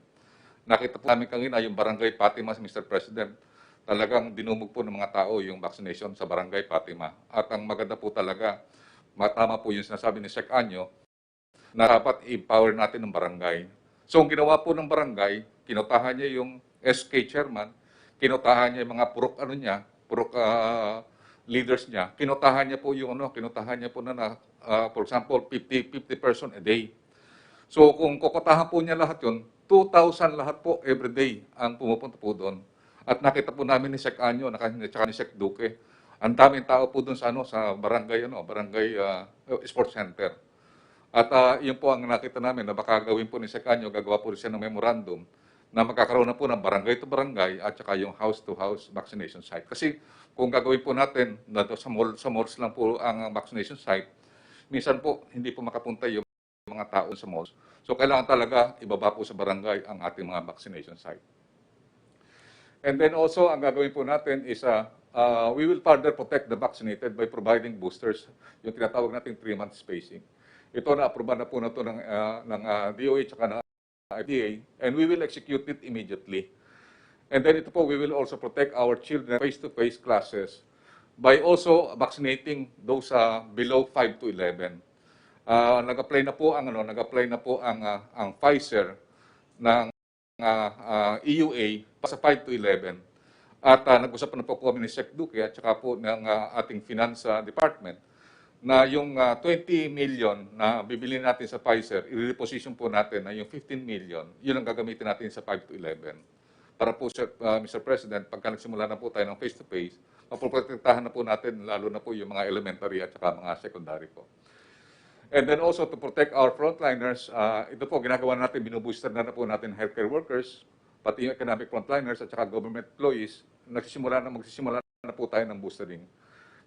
Nakita po namin kanina yung Barangay Fatima, Mr. President, talagang dinumog po ng mga tao yung vaccination sa Barangay Fatima. At ang maganda po talaga, matama po yung sinasabi ni Sec. Anyo, na dapat i-empower natin ng barangay. So ang ginawa po ng barangay, kinutahan niya yung SK chairman, kinutahan niya yung mga purok leaders niya, kinutahan niya po yung for example, 50 person a day. So kung kukotahan po niya lahat yun, 2,000 lahat po every day ang pumupunta po doon. At nakita po namin ni Sec. Anyo, at ni Sec. Duque, ang daming tao po doon sa barangay sports center. At yun po ang nakita namin na baka gawin po ni Sec. Anyo, gagawa po siya ng memorandum na magkakaroon na po ng barangay to barangay at saka yung house to house vaccination site. Kasi kung gagawin po natin na sa malls lang po ang vaccination site, minsan po hindi po makapunta yung mga tao sa malls. So kailangan talaga ibaba po sa barangay ang ating mga vaccination site. And then also, ang gagawin po natin is we will further protect the vaccinated by providing boosters, yung tinatawag natin 3-month spacing. Ito na-aproban na po na ito ng DOH at ng FDA, and we will execute it immediately. And then ito po, we will also protect our children face-to-face classes by also vaccinating those below 5 to 11. Nag-apply na po ang Pfizer ng EUA sa 5 to 11. At nag-usap na po kami ni Sec. Duque at saka po ng ating Finance Department na yung 20 million na bibili natin sa Pfizer, i-reposition po natin na yung 15 million, yun ang gagamitin natin sa 5 to 11. Para po, Mr. President, pagka nagsimula na po tayo ng face-to-face, mapoprotektahan na po natin lalo na po yung mga elementary at saka mga secondary po. And then also to protect our frontliners, ito po ginagawa natin, binubooster na po natin healthcare workers, pati yung economic frontliners at saka government employees, magsisimula na po tayo ng boostering.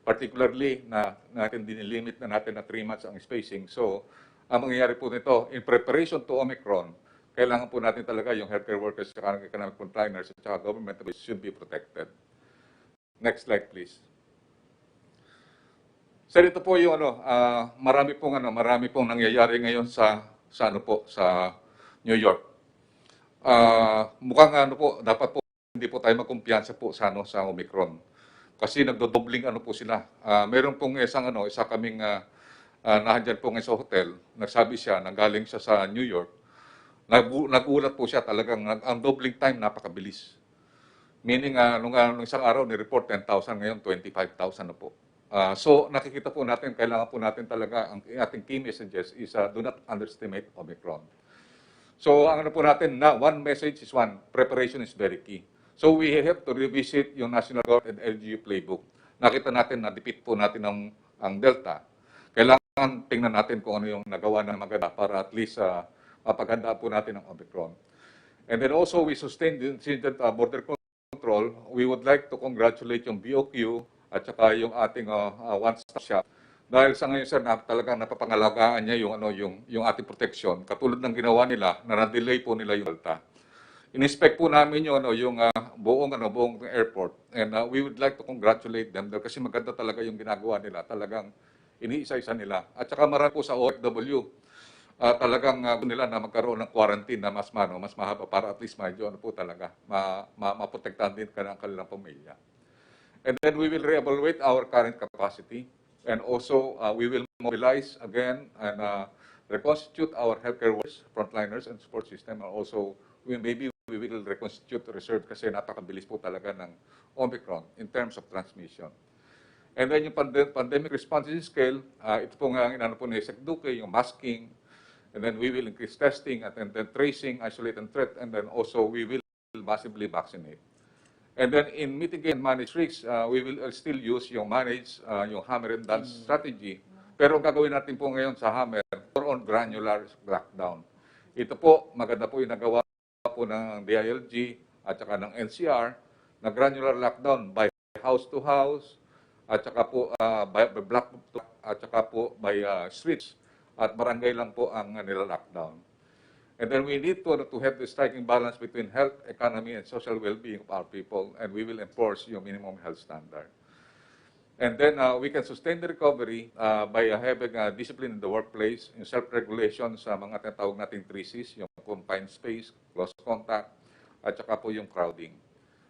Particularly na natin dinilimit na natin na 3 months ang spacing. So, ang mangyayari po nito, in preparation to Omicron, kailangan po natin talaga yung healthcare workers at saka economic frontliners at saka government employees should be protected. Next slide, please. So ito po yung marami pong nangyayari ngayon sa New York. Mukhang dapat po hindi po tayo magkumpiyansa po sa Omicron. Kasi nagdodobling po sila. Meron pong isa kaming nandiyan po ngayon sa hotel, nagsabi siya, nanggaling siya sa New York. Nagulat po siya talagang ang doubling time napakabilis. Meaning nung isang araw ni-report 10,000, ngayon 25,000 na po. So nakikita po natin, kailangan po natin talaga, ang ating key messages is do not underestimate Omicron. So ang po natin, one message is preparation is very key. So we have to revisit yung National Guard and LGU playbook. Nakita natin na defeat po natin ang Delta. Kailangan tingnan natin kung ano yung nagawa ng maganda para at least mapaganda po natin ang Omicron. And then also we sustained the incident border control. We would like to congratulate yung BOQ at saka yung ating one-stop shop. Dahil sa ngayon, sir, talagang napapangalagaan niya yung ating protection. Katulad ng ginawa nila, na na-delay po nila yung Delta. In-inspect po namin yung buong airport. And we would like to congratulate them kasi maganda talaga yung ginagawa nila. Talagang iniisa-isa nila. At saka marami po sa OFW, talagang nila na magkaroon ng quarantine na mas mahaba para at least medyo talaga maprotektahan din ang kanilang pamilya. And then we will reevaluate our current capacity, and also we will mobilize again and reconstitute our healthcare workers, frontliners, and support system. And also, maybe we will reconstitute reserve kasi napakabilis po talaga ng Omicron in terms of transmission. And then yung pandemic response scale, ito po nga ang inano po ni Sec. Duque, yung masking, and then we will increase testing, and then tracing, isolate, and treat, and then also we will massively vaccinate. And then in mitigate and manage risks, we will still use yung manage, yung hammer and dance strategy. Pero ang gagawin natin po ngayon sa hammer, more on granular lockdown. Ito po, maganda po yung nagawa po ng DILG at saka ng NCR na granular lockdown by house to house at saka po by block to block, at saka po by streets at barangay lang po ang nila-lockdown. And then we need to have the striking balance between health, economy, and social well-being of our people, and we will enforce yung minimum health standard. And then we can sustain the recovery by having discipline in the workplace, in self-regulation sa mga tinatawag nating 3Cs, yung confined space, close contact, at saka po yung crowding.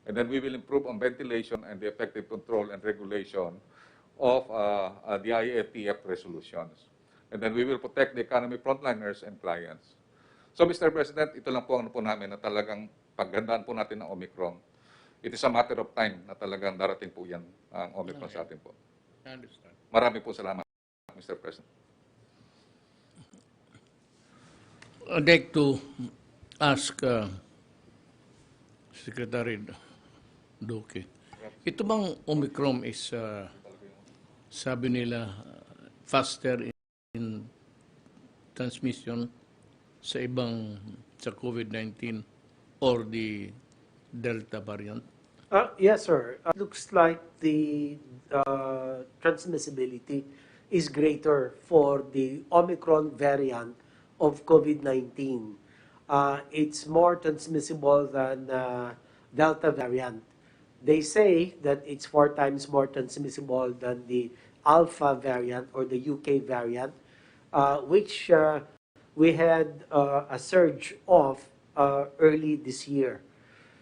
And then we will improve on ventilation and the effective control and regulation of the IATF resolutions. And then we will protect the economy frontliners and clients. So Mr. President, ito lang po ang po namin na talagang paggandaan po natin ng Omicron. It is a matter of time na talagang darating po yan ang Omicron sa atin po. I understand. Marami po salamat, Mr. President. I'd like to ask Secretary Duque, ito bang Omicron is, sabi nila, faster in transmission sa COVID-19 or the Delta variant? Yes, sir. Looks like the transmissibility is greater for the Omicron variant of COVID-19. It's more transmissible than Delta variant. They say that it's 4 times more transmissible than the Alpha variant or the UK variant, which we had a surge of early this year.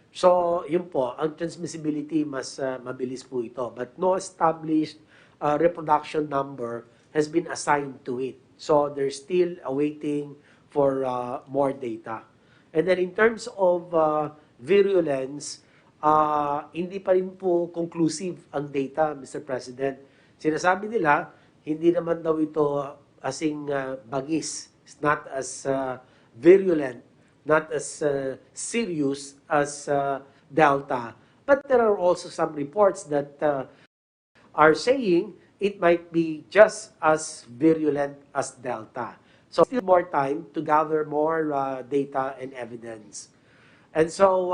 So, yun po, ang transmissibility mas mabilis po ito. But no established reproduction number has been assigned to it. So, they're still awaiting for more data. And then in terms of virulence, hindi pa rin po conclusive ang data, Mr. President. Sinasabi nila, hindi naman daw ito asing bangis. It's not as virulent, not as serious as Delta. But there are also some reports that are saying it might be just as virulent as Delta. So still more time to gather more data and evidence. And so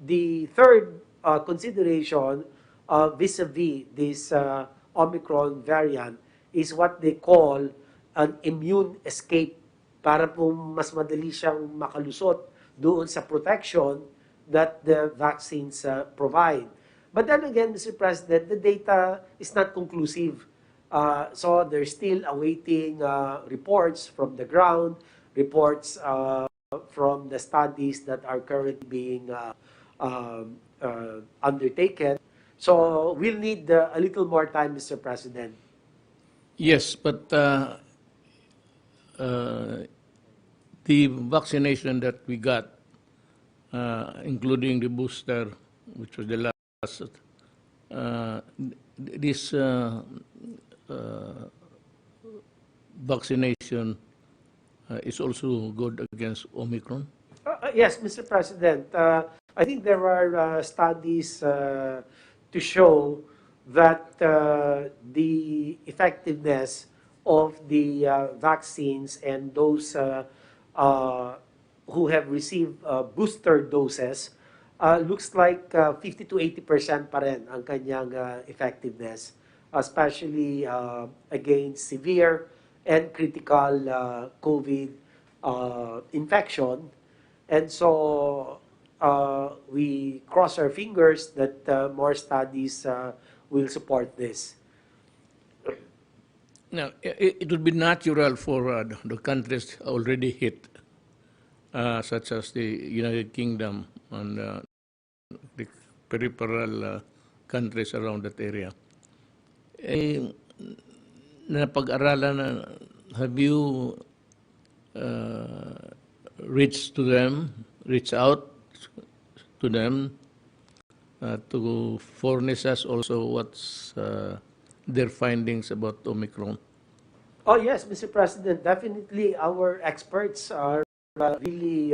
the third consideration vis-a-vis this Omicron variant is what they call an immune escape, para po mas madali siyang makalusot doon sa protection that the vaccines provide. But then again, Mr. President, the data is not conclusive. So they're still awaiting reports from the ground, reports from the studies that are currently being undertaken. So we'll need a little more time, Mr. President. Yes, but the vaccination that we got, including the booster, which was the last, this vaccination is also good against Omicron? Yes, Mr. President. I think there are studies to show that the effectiveness of the vaccines and those who have received booster doses looks like 50 to 80% pa rin ang kanyang effectiveness, especially against severe and critical COVID infection. And so we cross our fingers that more studies will support this. Now, it would be natural for the countries already hit, such as the United Kingdom and the peripheral countries around that area. Napag-aralan na, have you reach out to them to furnish us also what's their findings about Omicron. Oh yes, Mr. President, definitely our experts are really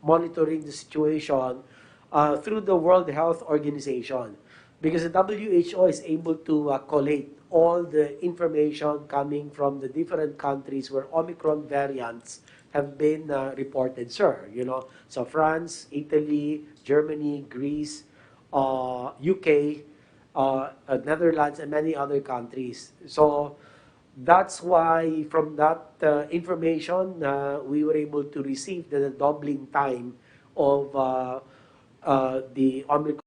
monitoring the situation through the World Health Organization, because the WHO is able to collate all the information coming from the different countries where Omicron variants have been reported, sir. So France, Italy, Germany, Greece, UK, Netherlands, and many other countries. So that's why from that information, we were able to receive the doubling time of the Omicron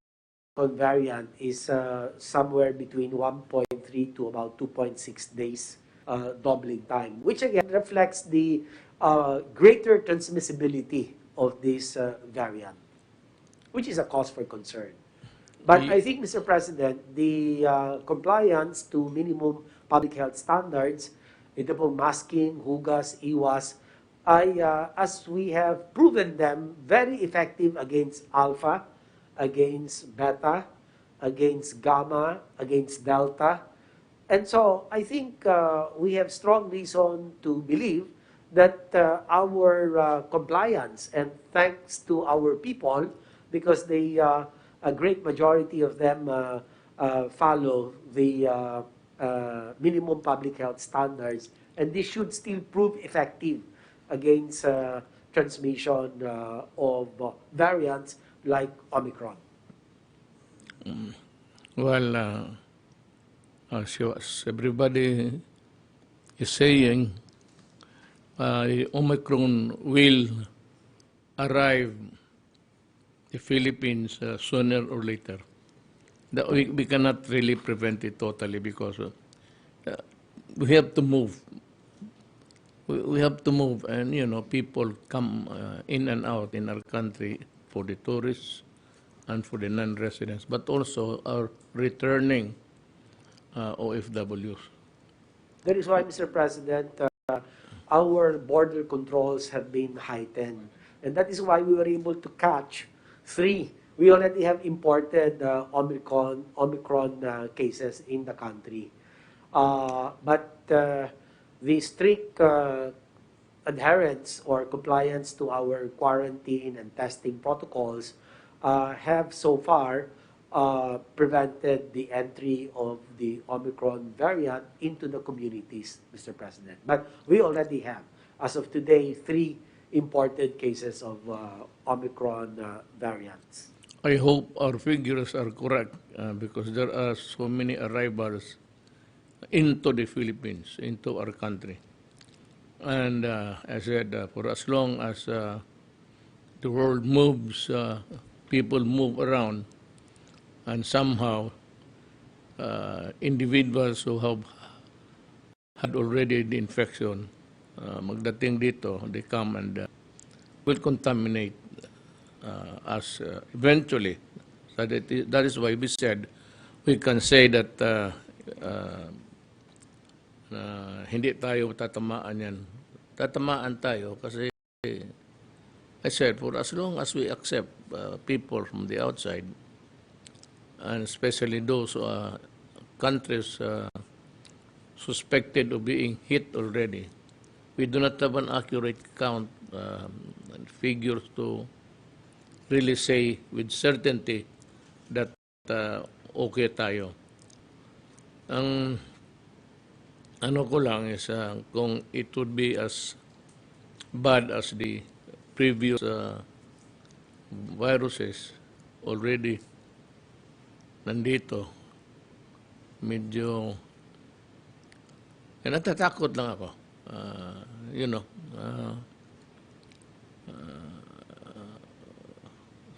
variant is somewhere between 1.3 to about 2.6 days doubling time, which again reflects the greater transmissibility of this variant, which is a cause for concern. But I think, Mr. President, the compliance to minimum public health standards, ito pong masking, hugas, iwas, ay, as we have proven them, very effective against alpha, against beta, against gamma, against delta. And so I think we have strong reason to believe that our compliance, and thanks to our people, because they a great majority of them follow the minimum public health standards, and this should still prove effective against transmission of variants like Omicron. Well, as everybody is saying, Omicron will arrive the Philippines sooner or later. We cannot really prevent it totally because we have to move. We have to move, and people come in and out in our country for the tourists and for the non-residents, but also our returning OFWs. That is why, Mr. President, our border controls have been heightened. And that is why we were able to catch 3. We already have imported Omicron cases in the country. But the strict adherence or compliance to our quarantine and testing protocols have so far prevented the entry of the Omicron variant into the communities, Mr. President. But we already have, as of today, 3 imported cases of Omicron variants. I hope our figures are correct because there are so many arrivals into the Philippines, into our country. And as I said, for as long as the world moves, people move around, and somehow individuals who have had already the infection, magdating dito, they come and will contaminate us eventually. So that is why we said we can say that hindi tayo tatamaan yan. Tatamaan tayo kasi I said for as long as we accept people from the outside, and especially those countries suspected of being hit already, we do not have an accurate count and figures to really say with certainty that okay tayo. Ang ano ko lang is kung it would be as bad as the previous viruses already nandito, medyo natatakot lang ako.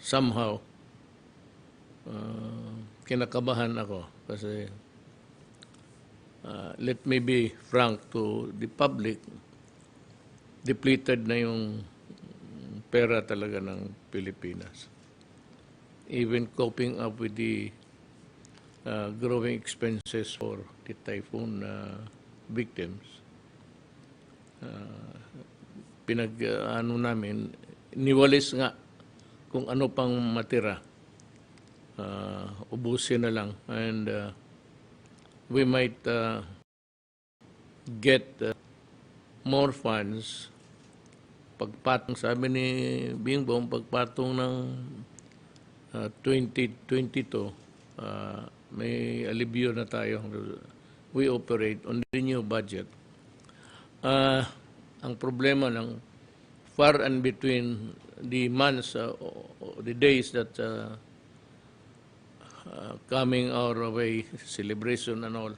Somehow kinakabahan ako kasi let me be frank to the public, depleted na yung pera talaga ng Pilipinas. Even coping up with the growing expenses for the typhoon victims, ano namin, niwalis nga kung ano pang matira. Ubusin na lang. And we might get more funds pagpatong, sabi ni Bingbong, pagpatong ng 2022, may alibyo na tayo. We operate on the new budget. Ang problema lang, far and between the months, the days that coming our way, celebration and all,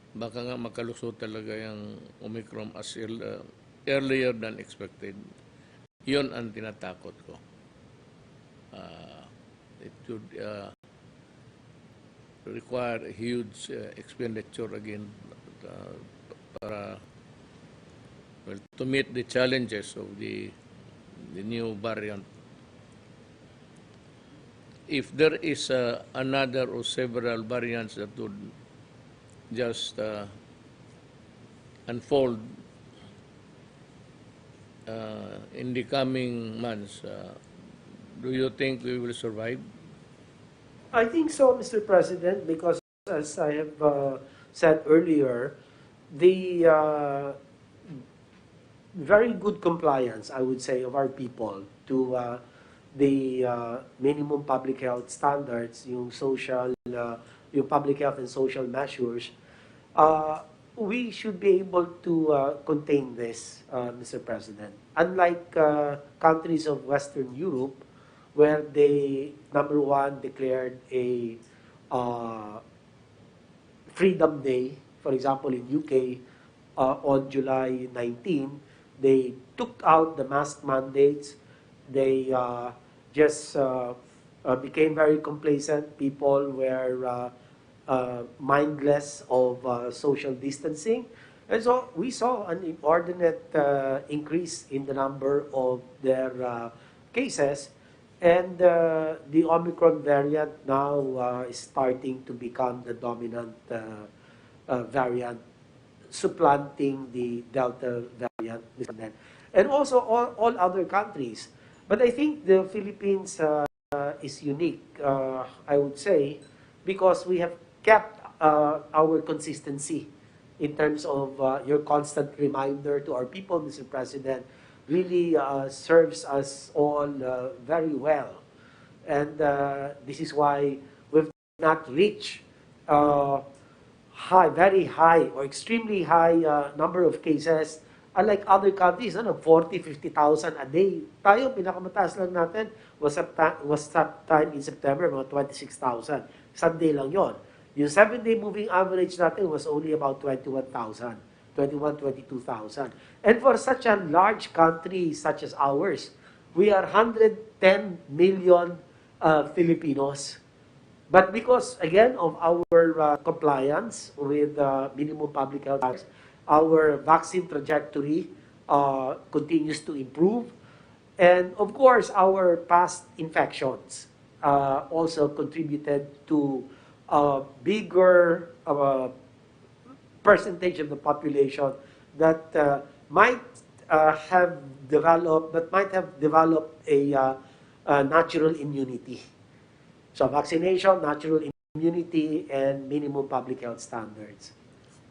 baka nga makalusot talaga yung Omicron as earlier than expected. Yun ang tinatakot ko. It should require a huge expenditure again para to meet the challenges of the new variant. If there is another or several variants that would just unfold in the coming months, do you think we will survive? I think so, Mr. President, because as I have said earlier, the very good compliance, I would say, of our people to the minimum public health standards, yung social, yung public health and social measures, we should be able to contain this, Mr. President. Unlike countries of Western Europe, where they, number one, declared a Freedom Day, for example, in UK, on July 19, they took out the mask mandates. They just became very complacent. People were mindless of social distancing. And so we saw an inordinate increase in the number of their cases. And the Omicron variant now is starting to become the dominant variant, supplanting the Delta variant. And also all other countries. But I think the Philippines is unique, I would say, because we have kept our consistency in terms of your constant reminder to our people, Mr. President, really serves us all very well. And this is why we've not reached very high or extremely high number of cases. Unlike other countries, 40, 50,000 a day. Tayo, pinakamataas lang natin was that time in September, mga 26,000. Sunday lang yon. Yung 7-day moving average natin was only about 21,000. 22,000. And for such a large country such as ours, we are 110 million Filipinos. But because, again, of our compliance with minimum public health standards, our vaccine trajectory continues to improve. And, of course, our past infections also contributed to a bigger percentage of the population that might have developed a natural immunity. So vaccination, natural immunity, and minimum public health standards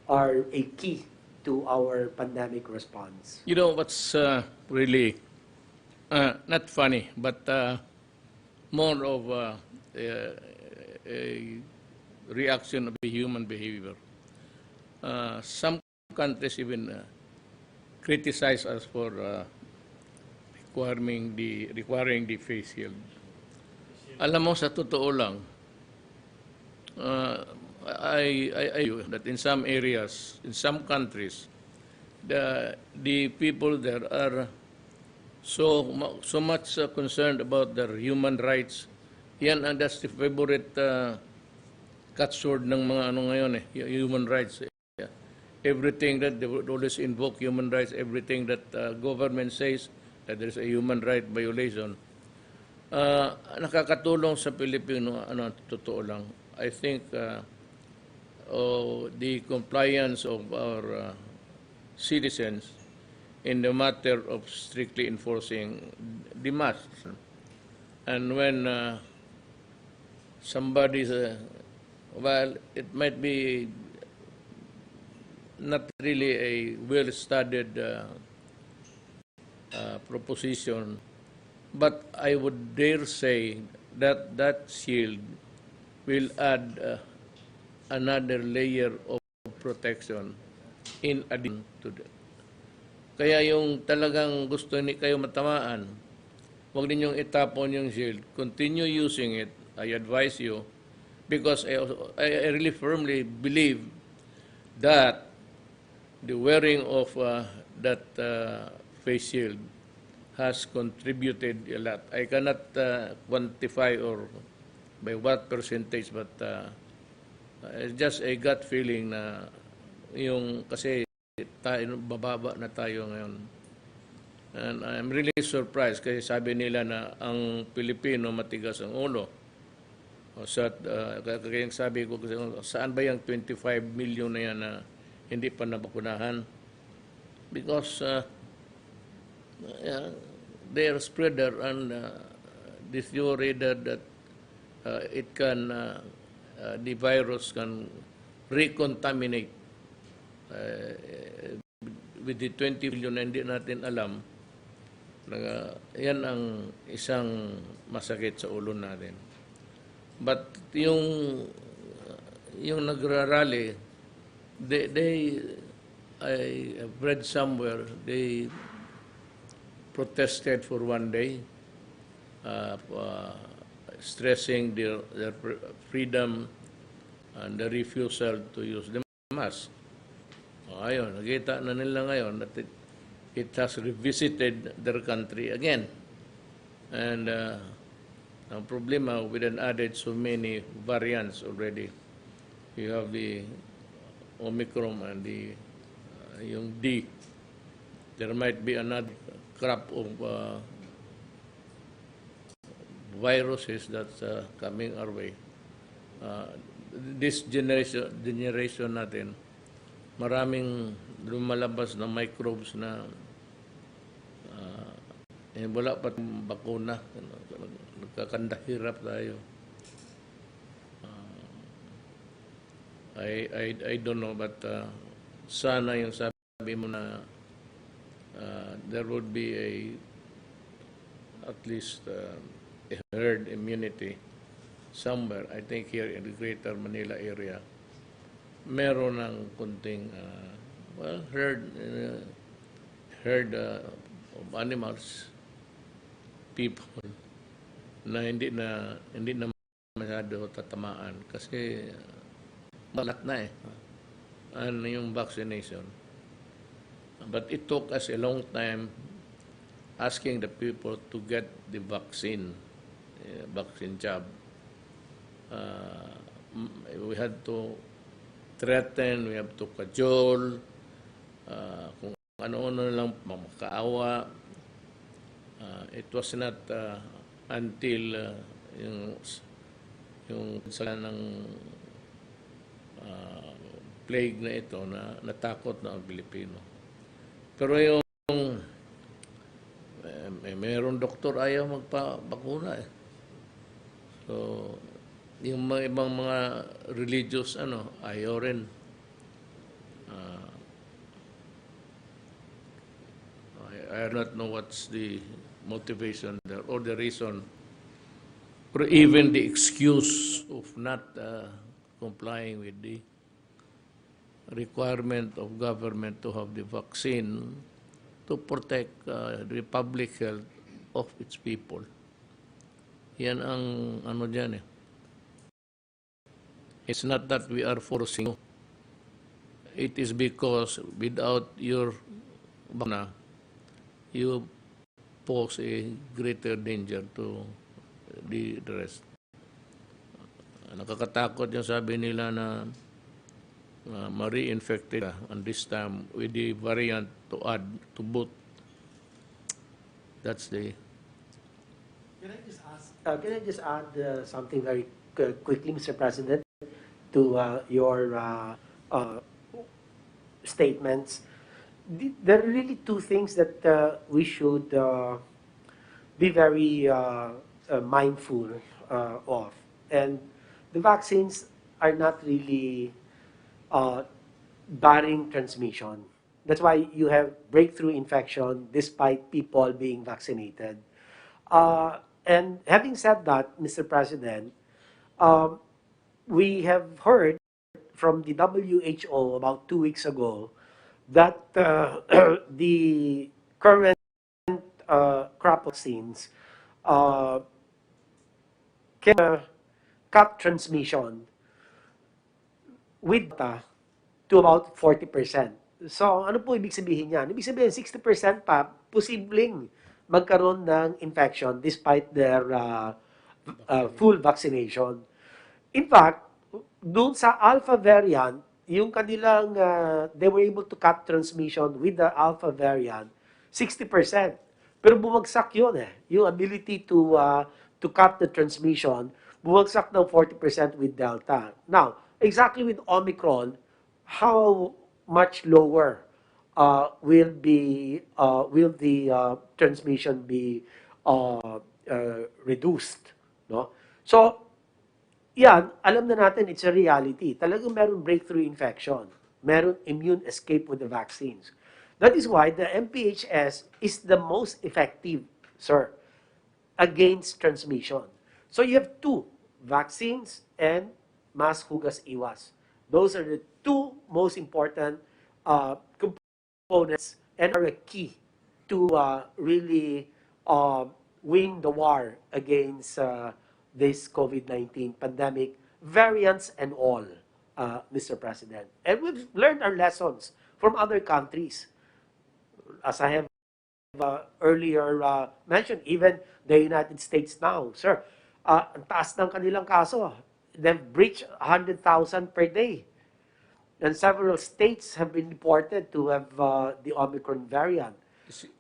are a key to our pandemic response. You know what's really not funny, but more of a reaction of the human behavior. Some countries even criticize us for requiring the face shield. Alam mo, sa totoo lang, I that in some areas, in some countries, the people there are so much concerned about their human rights. Yan, and that's the favorite catchword ng mga ngayon, human rights. Everything that they would always invoke human rights, everything that government says that there's a human right violation. Nakakatulong sa Pilipino, totoo lang. I think the compliance of our citizens in the matter of strictly enforcing the masks. And when somebody's, well, it might be not really a well-studied proposition, but I would dare say that that shield will add another layer of protection in addition to that. Kaya yung talagang gusto ni kayo matamaan, huwag ninyong itapon yung shield. Continue using it. I advise you, because I really firmly believe that the wearing of that face shield has contributed a lot. I cannot quantify or by what percentage, but it's just a gut feeling na yung kasi tayo, bababa na tayo ngayon. And I'm really surprised kasi sabi nila na ang Pilipino matigas ang ulo. So, kaya sabi ko, saan ba yung 25 million na yan na hindi pa nabakunahan? Because they are spreader, and the theory that it can, the virus can recontaminate with the 20 million na hindi natin alam. Yan ang isang masakit sa ulo natin. But yung nagrarally, I have read somewhere, they protested for one day, stressing their freedom and the refusal to use the mask. Ayun, nakita na nila ngayon that it has revisited their country again. And ang problema, with an added so many variants already. You have the Omicron and the yung D. There might be another crop of viruses that's coming our way. This generation natin, maraming lumalabas na microbes na wala pa bakuna. Nagkakandahirap tayo. I don't know, but sana yung sabi mo na there would be at least a herd immunity somewhere. I think here in the Greater Manila area, meron ng kunting herd of animals, people na hindi na masyado tatamaan kasi balat na ano yung vaccination. But it took us a long time asking the people to get the vaccine jab. We had to threaten, we have to cajole, kung ano-ano lang makaawa. It was not until yung sala ng plague na ito na natakot na ang Pilipino. Pero yung mayroong doktor ayaw magpabakuna . So yung mga ibang mga religious ayaw rin. I do not know what's the motivation there or the reason or even the excuse of not complying with the requirement of government to have the vaccine to protect the public health of its people. Yan ang dyan . It's not that we are forcing you. It is because without your vacuna, you pose a greater danger to the rest. Nakakatakot yung sabi nila na ma-reinfected and this time with the variant to add to boot. That's the... Can I just add something very quickly, Mr. President, to your statements? there are really two things that we should be very mindful of. And the vaccines are not really barring transmission. That's why you have breakthrough infection despite people being vaccinated. And having said that, Mr. President, um, we have heard from the WHO about 2 weeks ago that the current crop vaccines uh, can cut transmission with to about 40%. So, ano po ibig sabihin niyan? Ibig sabihin, 60% pa posibleng magkaroon ng infection despite their full vaccination. In fact, doon sa alpha variant, yung kanilang, they were able to cut transmission with the alpha variant, 60%. Pero bumagsak yun eh. Yung ability to cut the transmission, bumagsak ng 40% with Delta. Now, exactly with Omicron, how much lower will the transmission be reduced? No? So, yan, alam na natin it's a reality. Talagang meron breakthrough infection. Meron immune escape with the vaccines. That is why the MPHS is the most effective, sir, against transmission. So you have two, vaccines and mass hugas iwas. Those are the two most important components and are a key to really win the war against this COVID-19 pandemic, variants and all, Mr. President. And we've learned our lessons from other countries. As I have earlier mentioned, even the United States now, sir, ang taas ng kanilang kaso. They've breached 100,000 per day. And several states have been reported to have the Omicron variant.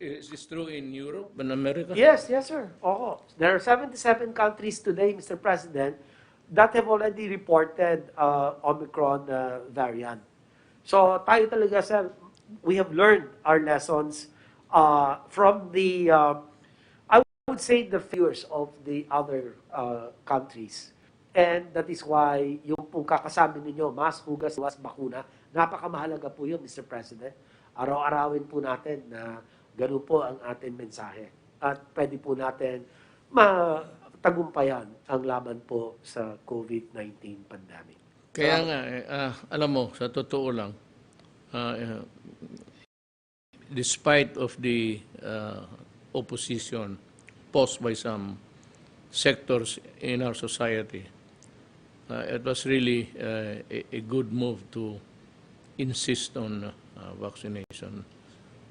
Is this true in Europe and America? Yes, sir. Oo. There are 77 countries today, Mr. President, that have already reported Omicron variant. So tayo talaga, sir, we have learned our lessons from the, I would say, the failures of the other countries. And that is why yung pong kakasabi ninyo, mas hugas, was bakuna, napakamahalaga po yun, Mr. President. Araw-arawin po natin na ganun po ang ating mensahe. At pwede po natin matagumpayan ang laban po sa COVID-19 pandemic. Kaya nga, alam mo, sa totoo lang, despite of the opposition posed by some sectors in our society, it was really a good move to insist on vaccination.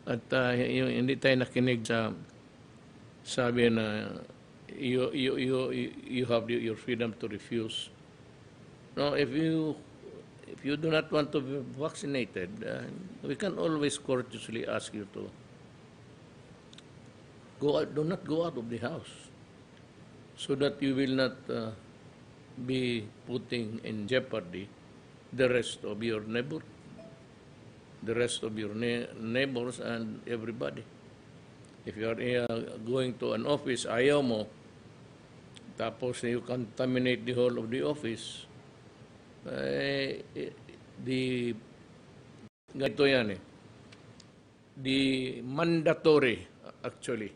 At hindi tayo nakinig sa sabi na you have your freedom to refuse. No, if you do not want to be vaccinated, we can always courteously ask you to go out, do not go out of the house, so that you will not be putting in jeopardy the rest of your neighbors and everybody. If you are going to an office, ayaw mo, tapos you contaminate the whole of the office, ganito yan the mandatory, actually,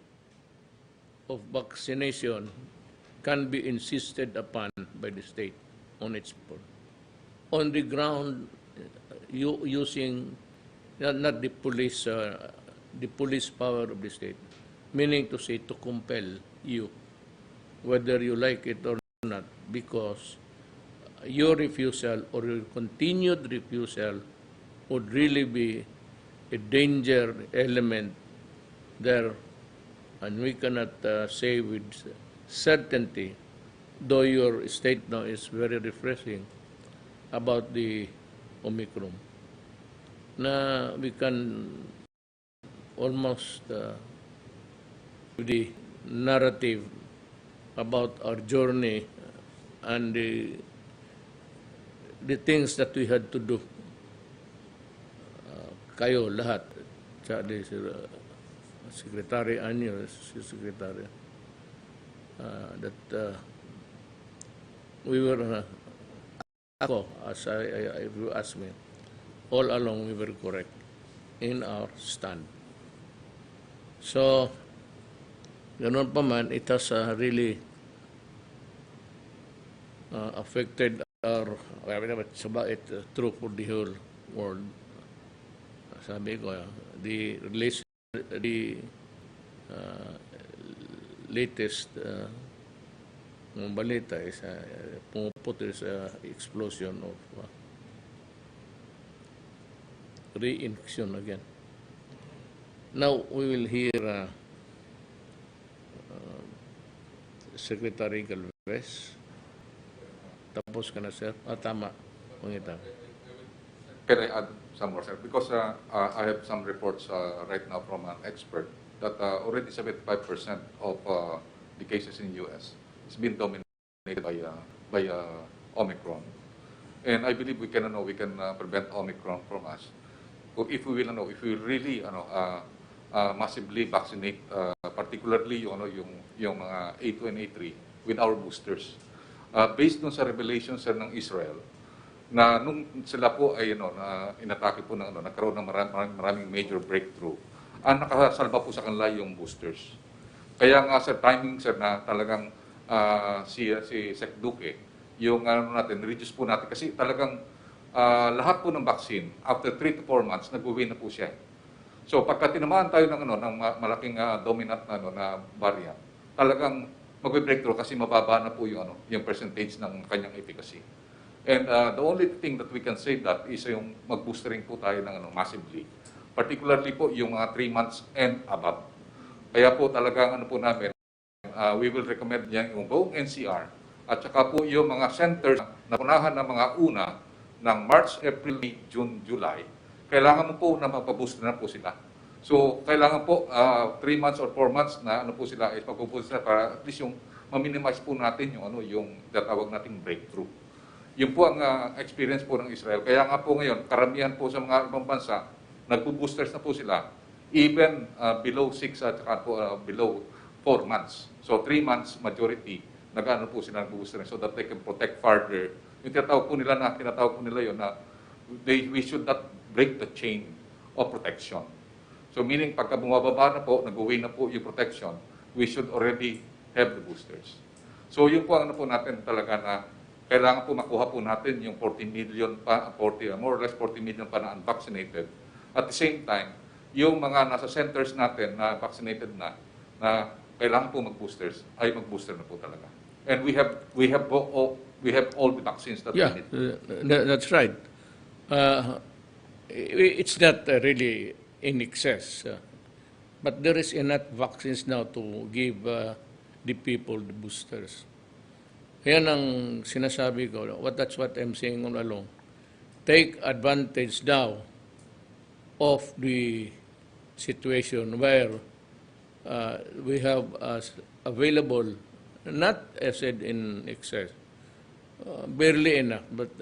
of vaccination can be insisted upon by the state on its part. On the ground, using not the police power of the state, meaning to say to compel you, whether you like it or not, because your refusal or your continued refusal would really be a danger element there, and we cannot say with certainty, though your state now is very refreshing about the Omicron, na we can almost the narrative about our journey and the things that we had to do, kayo lahat, tsaka di si Secretary Anyo, si Secretary, that we were, ako, as if you ask me, all along we were correct in our stand. So, ganun pa man, it has really affected our, it's true for the whole world. Sabi ko, the latest balita is pumuputo is explosion of reinfection again. Now we will hear Secretary Galvez. Tapos ka na, sir? Tama. Pangita. Can I add some more, sir? Because I have some reports right now from an expert that already 75% of the cases in U.S. has been dominated by Omicron. And I believe we can prevent Omicron from us. If we really massively vaccinate, particularly yung mga A2 and A3 with our boosters. Based dun sa revelation, sir, ng Israel, na nung sila po ay inatake po nagkaroon ng maraming major breakthrough, ang nakasalba po sa kanila yung boosters. Kaya nga sir, timing sir na talagang si Sec Duque, yung reduce po natin kasi talagang lahat po ng vaccine after 3 to 4 months nag-win na po siya. So pagka tinamaan tayo ng malaking dominant na variant, talagang magbe-breakthrough kasi mababa na po yung percentage ng kanyang efficacy. And the only thing that we can say that is yung mag-boostering po tayo ng massively. Particularly po yung mga 3 months and above. Kaya po talagang po namin, we will recommend yung buong NCR at saka po yung mga centers na punahan ng mga una ng March, April, May, June, July. Kailangan mo po na mapabooster na po sila. So, kailangan po 3 months or 4 months na po sila is magpupulsa sila para at least yung ma-minimize po natin yung tatawag nating breakthrough. Yun po ang experience po ng Israel. Kaya nga po ngayon, karamihan po sa mga ibang bansa, nagpo-boosters na po sila even below 6 at saka po below 4 months. So 3 months majority, nag-ano po sila nagpo-booster so that they can protect further. Yung tinatawag po nila yun na we should not break the chain of protection. So meaning pagka bumababa na po, nag-uwi na po yung protection, we should already have the boosters. So yun po ang po natin talaga na kailangan po makuha po natin yung 40 million pa, more or less 40 million pa na unvaccinated. At the same time, yung mga nasa centers natin na vaccinated na kailangan po mag-boosters, ay mag-booster na po talaga. And we have all the vaccines that we need. That's right. It's not really in excess, but there is enough vaccines now to give the people the boosters. Yan ang sinasabi ko. That's what I'm saying all along. Take advantage now of the situation where we have available, not as said in excess, barely enough, but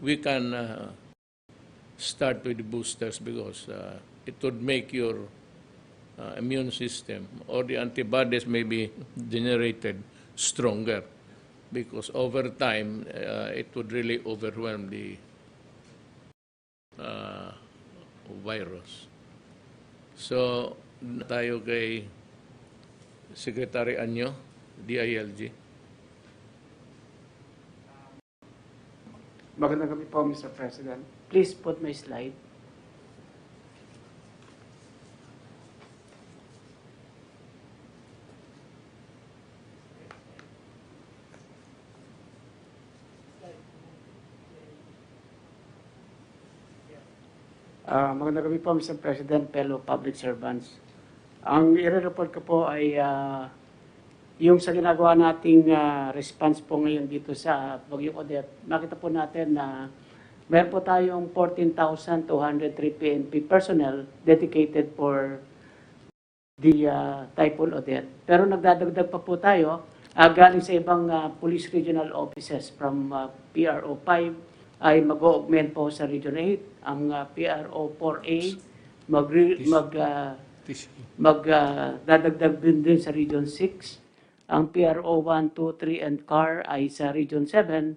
we can start with the boosters because it would make your immune system or the antibodies may be generated stronger because over time it would really overwhelm the virus. So, tayo kay Secretary Anyo, DILG. Magandang gabi po, Mr. President. Please put my slide. Magandang gabi po, Mr. President, fellow public servants. Ang i-report ko po ay yung sa ginagawa nating response po ngayon dito sa Bagyong Odette. Makita po natin na meron po tayong 14,203 PNP personnel dedicated for the Typhoon Odette. Pero nagdadagdag pa po tayo galing sa ibang police regional offices from PRO 5, ay mag-augment po sa Region 8. Ang PRO 4A dadagdag din sa Region 6. Ang PRO 1, 2, 3, and CAR ay sa Region 7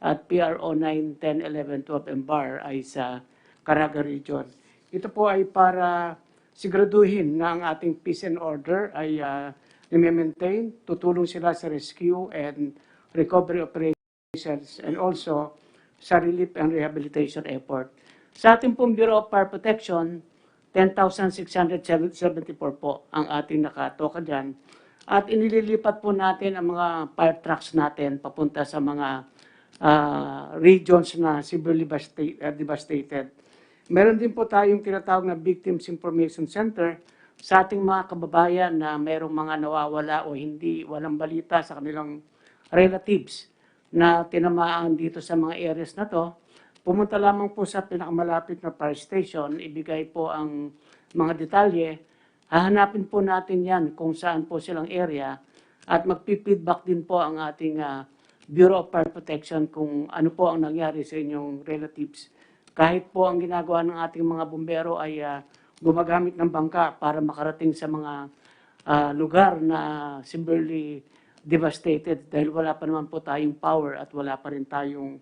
at PRO 9, 10, 11, 12, and BAR ay sa Caraga Region. Ito po ay para siguraduhin na ang ating peace and order ay i-maintain, tutulong sila sa rescue and recovery operations and also sa relief and rehabilitation effort. Sa ating pong Bureau of Fire Protection, 10,674 po ang ating nakatoka dyan. At inililipat po natin ang mga fire trucks natin papunta sa mga regions na severely devastated. Meron din po tayong tinatawag na Victims Information Center sa ating mga kababayan na merong mga nawawala o walang balita sa kanilang relatives na tinamaan dito sa mga areas na to. Pumunta lamang po sa pinakamalapit na fire station, ibigay po ang mga detalye, hahanapin po natin yan kung saan po silang area at magpi-feedback din po ang ating Bureau of Fire Protection kung ano po ang nangyari sa inyong relatives. Kahit po ang ginagawa ng ating mga bumbero ay gumagamit ng bangka para makarating sa mga lugar na severely devastated dahil wala pa naman po tayong power at wala pa rin tayong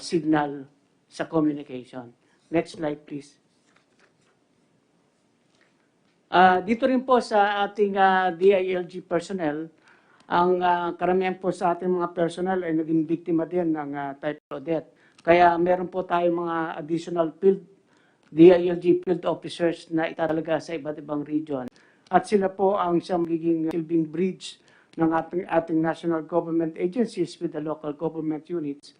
signal sa communication. Next slide, please. Dito rin po sa ating DILG personnel, ang karamihan po sa ating mga personnel ay naging biktima din ng Typhoon Odette. Kaya meron po tayong mga additional DILG field officers na itatalaga sa iba't ibang region. At sila po ang siyang magiging silbing bridge ng ating national government agencies with the local government units.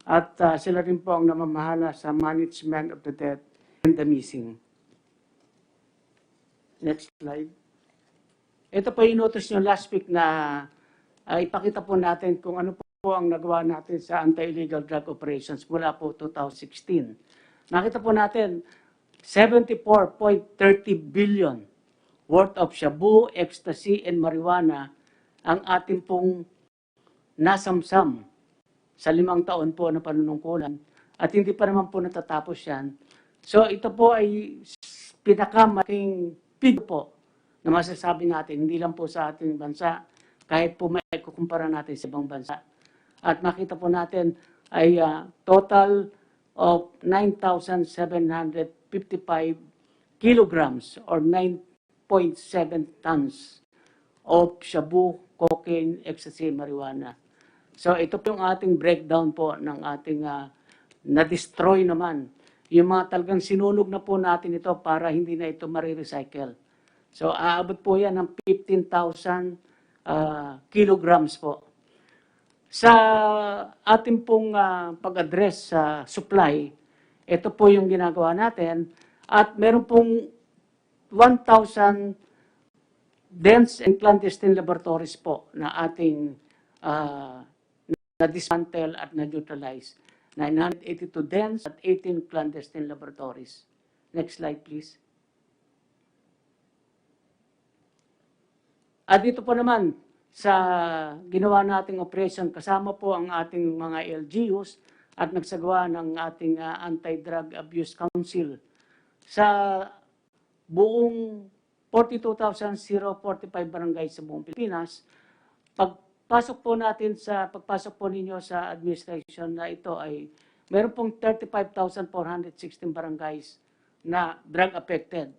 At sila rin po ang namamahala sa management of the dead and the missing. Next slide. Ito po yung notice nyo last week na ipakita po natin kung ano po ang nagawa natin sa anti-illegal drug operations mula po 2016. Nakita po natin 74.30 billion worth of shabu, ecstasy, and marijuana ang ating pong nasamsam sa 5 taon po na panunungkulan at hindi pa naman po natatapos yan. So ito po ay pinakamalaking PIVO po na masasabi natin, hindi lang po sa ating bansa, kahit po may kukumpara natin sa ibang bansa. At makita po natin ay total of 9,755 kilograms or 9.7 tons of shabu, cocaine, ecstasy, marijuana. So ito po yung ating breakdown po ng ating na-destroy naman. Yung mga talagang sinunog na po natin ito para hindi na ito marirecycle. So aabot po yan ng 15,000 kilograms po. Sa ating pong pag-address sa supply, ito po yung ginagawa natin. At meron pong 1,000 dense and clandestine laboratories po na ating na-dismantle at na-neutralize. 982 dense at 18 clandestine laboratories. Next slide, please. At dito po naman, sa ginawa nating operation, kasama po ang ating mga LGUs at nagsagawa ng ating Anti-Drug Abuse Council sa buong 42,045 barangay sa buong Pilipinas. Pagpasok po ninyo sa administration na ito ay meron pong 35,416 barangays na drug affected.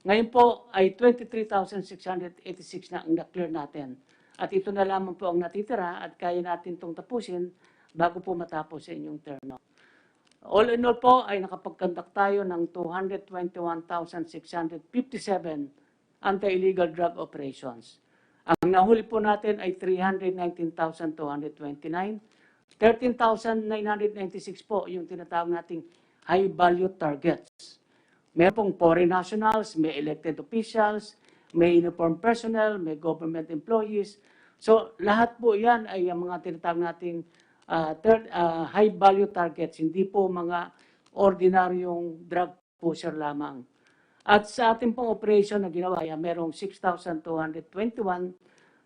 Ngayon po ay 23,686 na ang na-clear natin. At ito na lamang po ang natitira at kaya natin itong tapusin bago po matapos sa inyong terno. All in all po ay nakapag-conduct tayo ng 221,657 anti-illegal drug operations. Ang nahuli po natin ay 319,229. 13,996 po yung tinatawag nating high-value targets. Meron pong foreign nationals, may elected officials, may uniformed personnel, may government employees. So lahat po yan ay ang mga tinatawag nating high-value targets, hindi po mga ordinaryong drug pusher lamang. At sa ating pong operation na ginawa, merong 6,221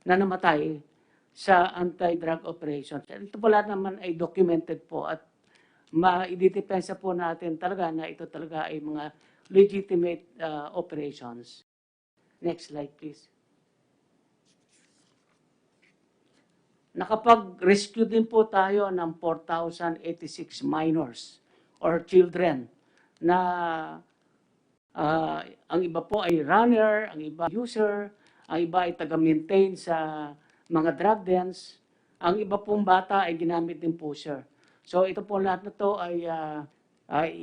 na namatay sa anti-drug operations. Ito po lahat naman ay documented po at ma-idepensa po natin talaga na ito talaga ay mga legitimate operations. Next slide, please. Nakapag-rescue din po tayo ng 4,086 minors or children na ang iba po ay runner, ang iba user, ang iba ay taga-maintain sa mga drug dens, ang iba pong bata ay ginamit din pusher. So ito po lahat na to ay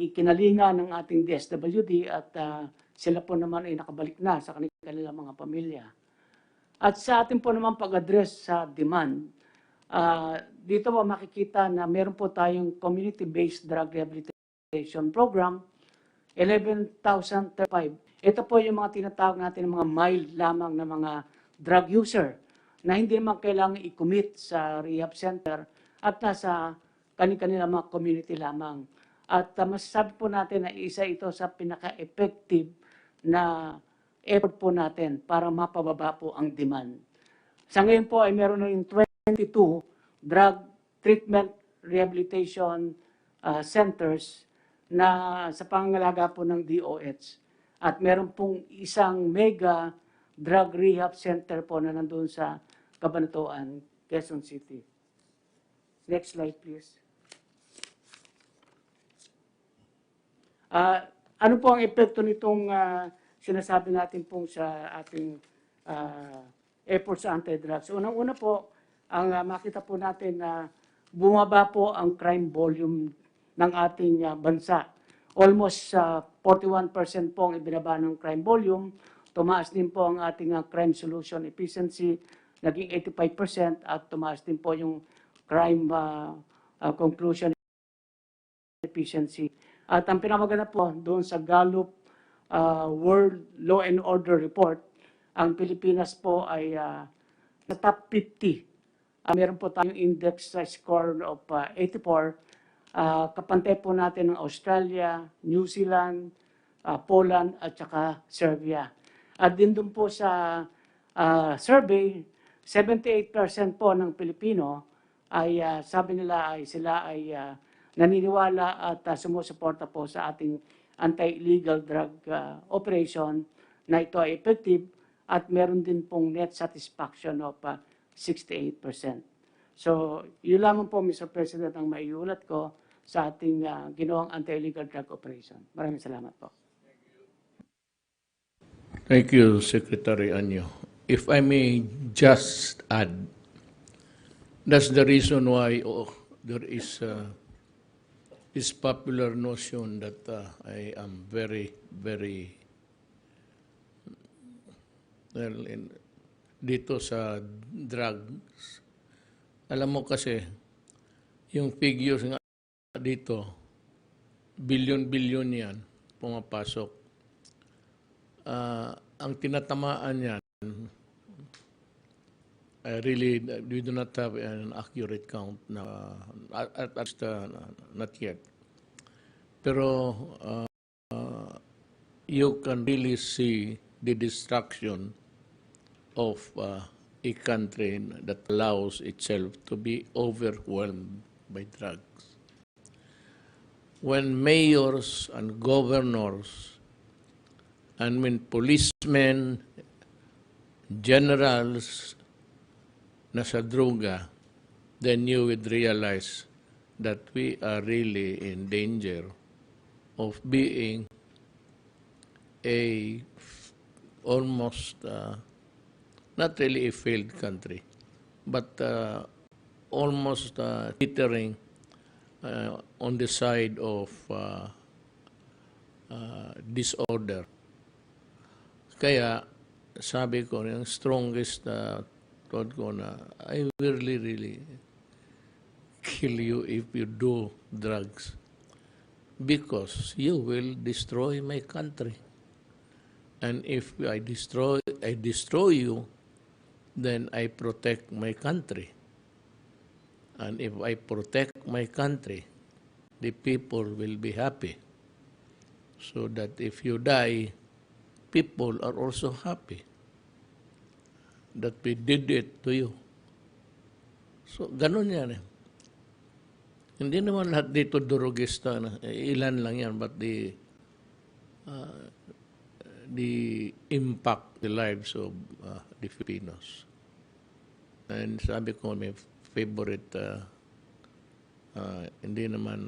ikinalinga ng ating DSWD at sila po naman ay nakabalik na sa kanilang mga pamilya. At sa atin po naman pag-address sa demand, dito po makikita na meron po tayong community-based drug rehabilitation program, 11,035. Ito po yung mga tinatawag natin ng mga mild lamang na mga drug user na hindi naman kailangan i-commit sa rehab center at nasa kanilang mga community lamang. At masasabi po natin na isa ito sa pinaka-effective na effort po natin para mapababa po ang demand. Sa ngayon po ay meron na yung 22 drug treatment rehabilitation centers na sa pangangalaga po ng DOH. At meron pong isang mega drug rehab center po na nandun sa Cabanatuan, Quezon City. Next slide, please. Ano po ang epekto nitong sinasabi natin pong sa ating efforts sa anti-drugs? Unang-una po, ang makita po natin na bumaba po ang crime volume ng ating bansa. Almost 41% po ang ibinaba ng crime volume. Tumaas din po ang ating crime solution efficiency, naging 85% at tumaas din po yung crime conclusion efficiency. At ang pinamaganda po doon sa Gallup World Law and Order Report, ang Pilipinas po ay na top 50. Meron po tayong index score of 84. Kapantay po natin ng Australia, New Zealand, Poland at saka Serbia. At din doon po sa survey, 78% po ng Pilipino ay sabi nila ay sila ay naniniwala at sumusuporta po sa ating anti-illegal drug operation na ito ay effective at meron din pong net satisfaction of 68%. So, yun lamang po, Mr. President, ang maiulat ko sa ating ginawang anti-illegal drug operation. Maraming salamat po. Thank you, Secretary Anyo. If I may just add, that's the reason why there is this popular notion that I am very, very, well, dito sa drugs. Alam mo kasi, yung figures nga dito, billion-billion yan, pumapasok. Ang tinatamaan yan, we do not have an accurate count, at least not yet. Pero you can really see the destruction of a country that allows itself to be overwhelmed by drugs. When mayors and governors and when policemen, generals nasa droga, then you would realize that we are really in danger of being a almost not really a failed country, but almost teetering on the side of disorder. Kaya sabi ko, yung strongest thought ko na, I will really kill you if you do drugs because you will destroy my country. And if I destroy you, then I protect my country. And if I protect my country, the people will be happy. So that if you die, people are also happy that we did it to you. So, ganun yan eh. Hindi naman lahat dito durugista na. Ilan lang yan, but the impact the lives of the Filipinos. And sabi ko, may favorite, hindi naman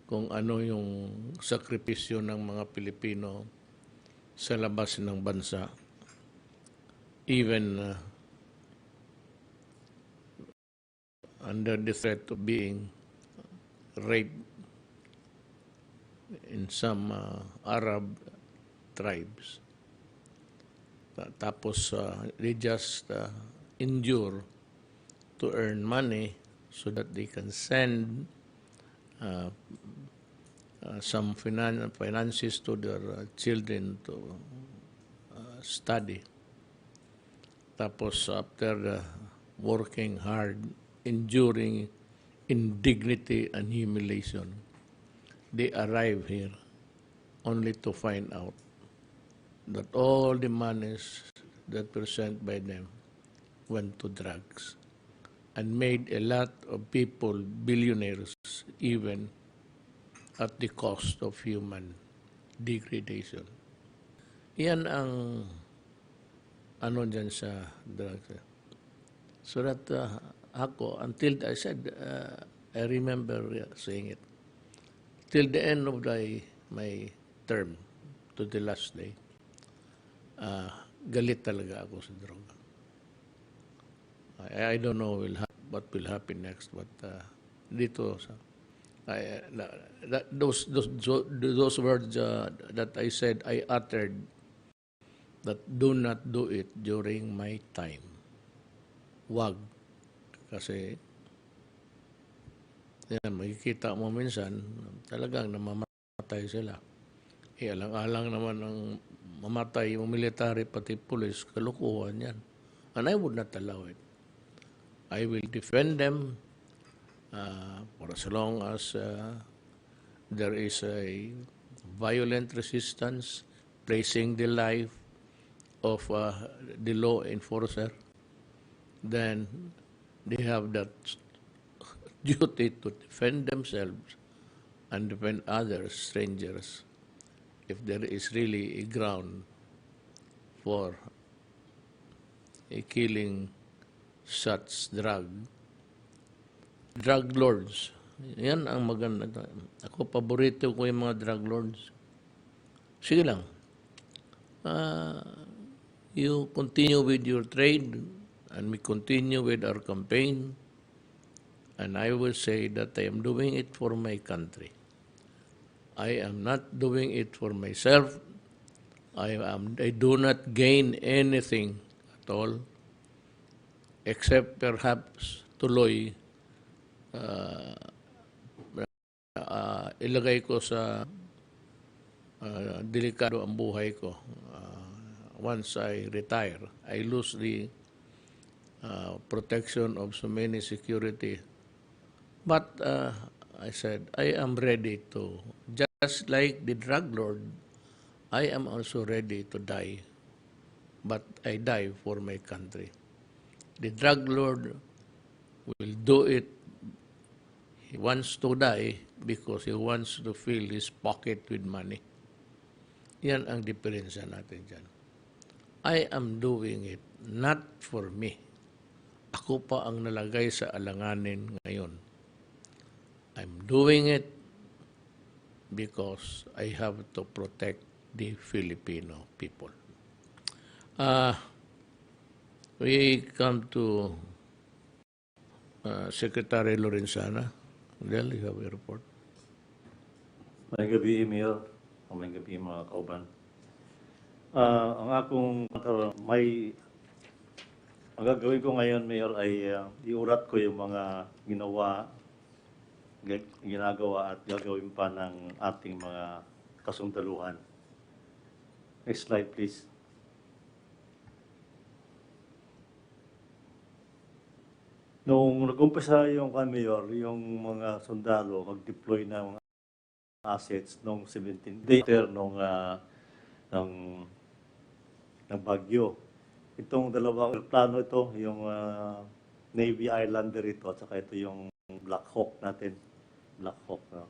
kung ano yung sakripisyo ng mga Pilipino sa labas ng bansa. Even under the threat of being raped in some Arab tribes. Tapos they just endure to earn money so that they can send some finances to their children to study. Tapos after working hard, enduring indignity and humiliation, they arrive here only to find out that all the monies that were sent by them went to drugs and made a lot of people billionaires even at the cost of human degradation. Yan ang ano dyan sa drugs. So that ako, until I said, I remember saying it, till the end of my term, to the last day, galit talaga ako sa droga. I don't know what will happen next, but dito sa those words that I said, I uttered, that do not do it during my time. Wag. Kasi yan, makikita mo minsan, talagang namamatay sila. Alang-alang naman ang mamatay yung military pati police, kalukuhan yan. And I would not allow it. I will defend them for as long as there is a violent resistance placing the life of the law enforcer, then they have that duty to defend themselves and defend others, strangers, if there is really a ground for a killing such drug lords. Yan ang maganda. Ako, paborito ko yung mga drug lords. Sige lang. You continue with your trade and we continue with our campaign, and I will say that I am doing it for my country. I am not doing it for myself. I do not gain anything at all, except perhaps tuloy ilagay ko sa delikado ang buhay ko. Once I retire, I lose the protection of so many security. But I said, I am ready to, just like the drug lord, I am also ready to die. But I die for my country. The drug lord will do it. He wants to die because he wants to fill his pocket with money. Yan ang diferensya natin dyan. I am doing it not for me. Ako pa ang nalagay sa alanganin ngayon. I'm doing it because I have to protect the Filipino people. We come to Secretary Lorenzana. Del, you have a report. Magandang gabi, Mayor. Magandang gabi, mga kauban. Ang akong ang gagawin ko ngayon, Mayor, ay iulat ko yung mga ginagawa at gagawin pa ng ating mga kasundaluhan. Next slide, please. Nung nag-umpisa yung Mayor, yung mga sundalo mag-deploy ng mga assets noong 17 later ng Bagyo. Itong dalawang plano ito, yung Navy Islander ito, at saka ito yung Black Hawk natin. Black Hawk, no?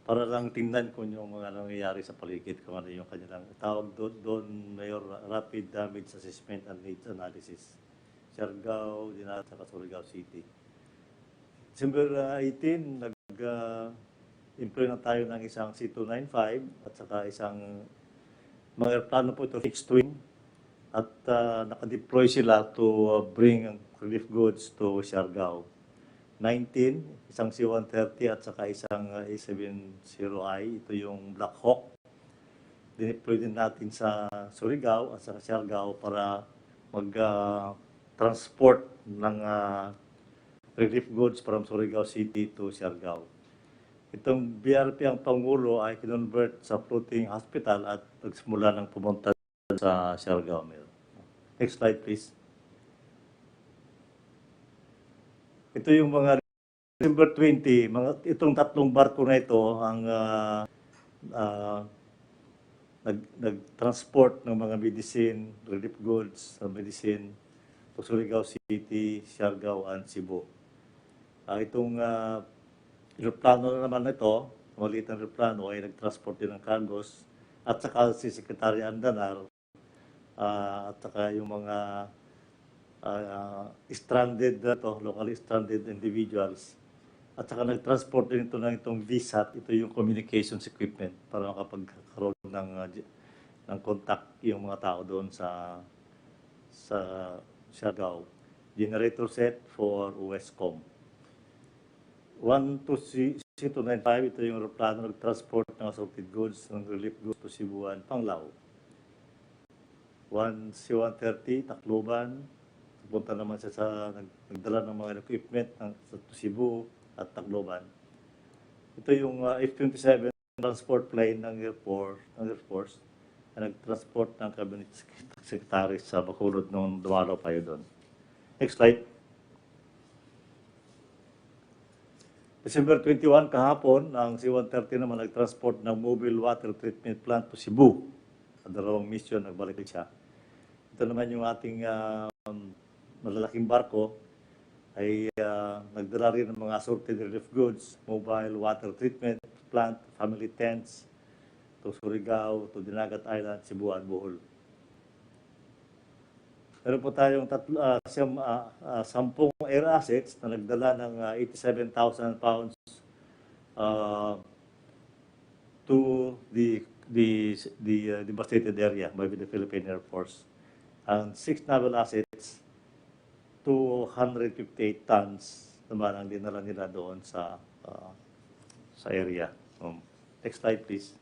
Para lang tingnan kung yung mga nangyayari sa paligid, kung ano yung kanilang tawag doon Mayor, Rapid Damage Assessment and Needs Analysis. Siargao, Dinat, at Surigao City. December 18, nag-employ na tayo ng isang C295 at saka isang mga aeroplano po ito, fixed wing, at nakadeploy sila to bring relief goods to Siargao. 19, isang C-130 at saka isang A-70I, ito yung Black Hawk. Dineploy din natin sa Surigao at sa Siargao para mag-transport ng relief goods from Surigao City to Siargao. Itong BRP ang Pangulo ay kinonvert sa floating hospital at nagsimula ng pumunta sa Siargao. Next slide, please. Ito yung mga December 20, itong tatlong barko na ito ang nag-transport ng mga medicine, relief goods, medicine to Surigao City, Siargao, and Cebu. Itong aeroplano na naman ito, maliit na aeroplano, ay nag-transport din ng cargos, at saka si Secretary Andanar, at saka yung mga stranded locally stranded individuals. At saka nag-transport din ito ng itong VSAT, ito yung communications equipment para makapagkaroon ng contact yung mga tao doon sa Siargao. Generator set for Westcom. 1 to C295, ito yung aeroplano nag-transport ng assorted goods, ng relief goods to Cebuan, Panglao. 1 C-130, Tacloban, punta naman siya sa nagdala ng mga equipment sa Cebu at Tacloban. Ito yung F-27 transport plane ng Air Force na nag-transport ng Cabinet Secretary sa Bacolod nung dumalaw tayo doon. Next slide. December 21 kahapon, ang C-130 naman nag-transport ng mobile water treatment plant to Cebu. Sa dalawang mission, nagbalik siya. Ito naman yung ating malalaking barko ay nagdala rin ng mga assorted relief goods, mobile water treatment plant, family tents, to Surigao, to Dinagat Island, Cebu, at Bohol. Meron po tayong 10 air assets na nagdala ng 87,000 pounds to the devastated area by the Philippine Air Force. And 6 naval assets, 258 tons naman ang dinala nila doon sa area. Next slide, please.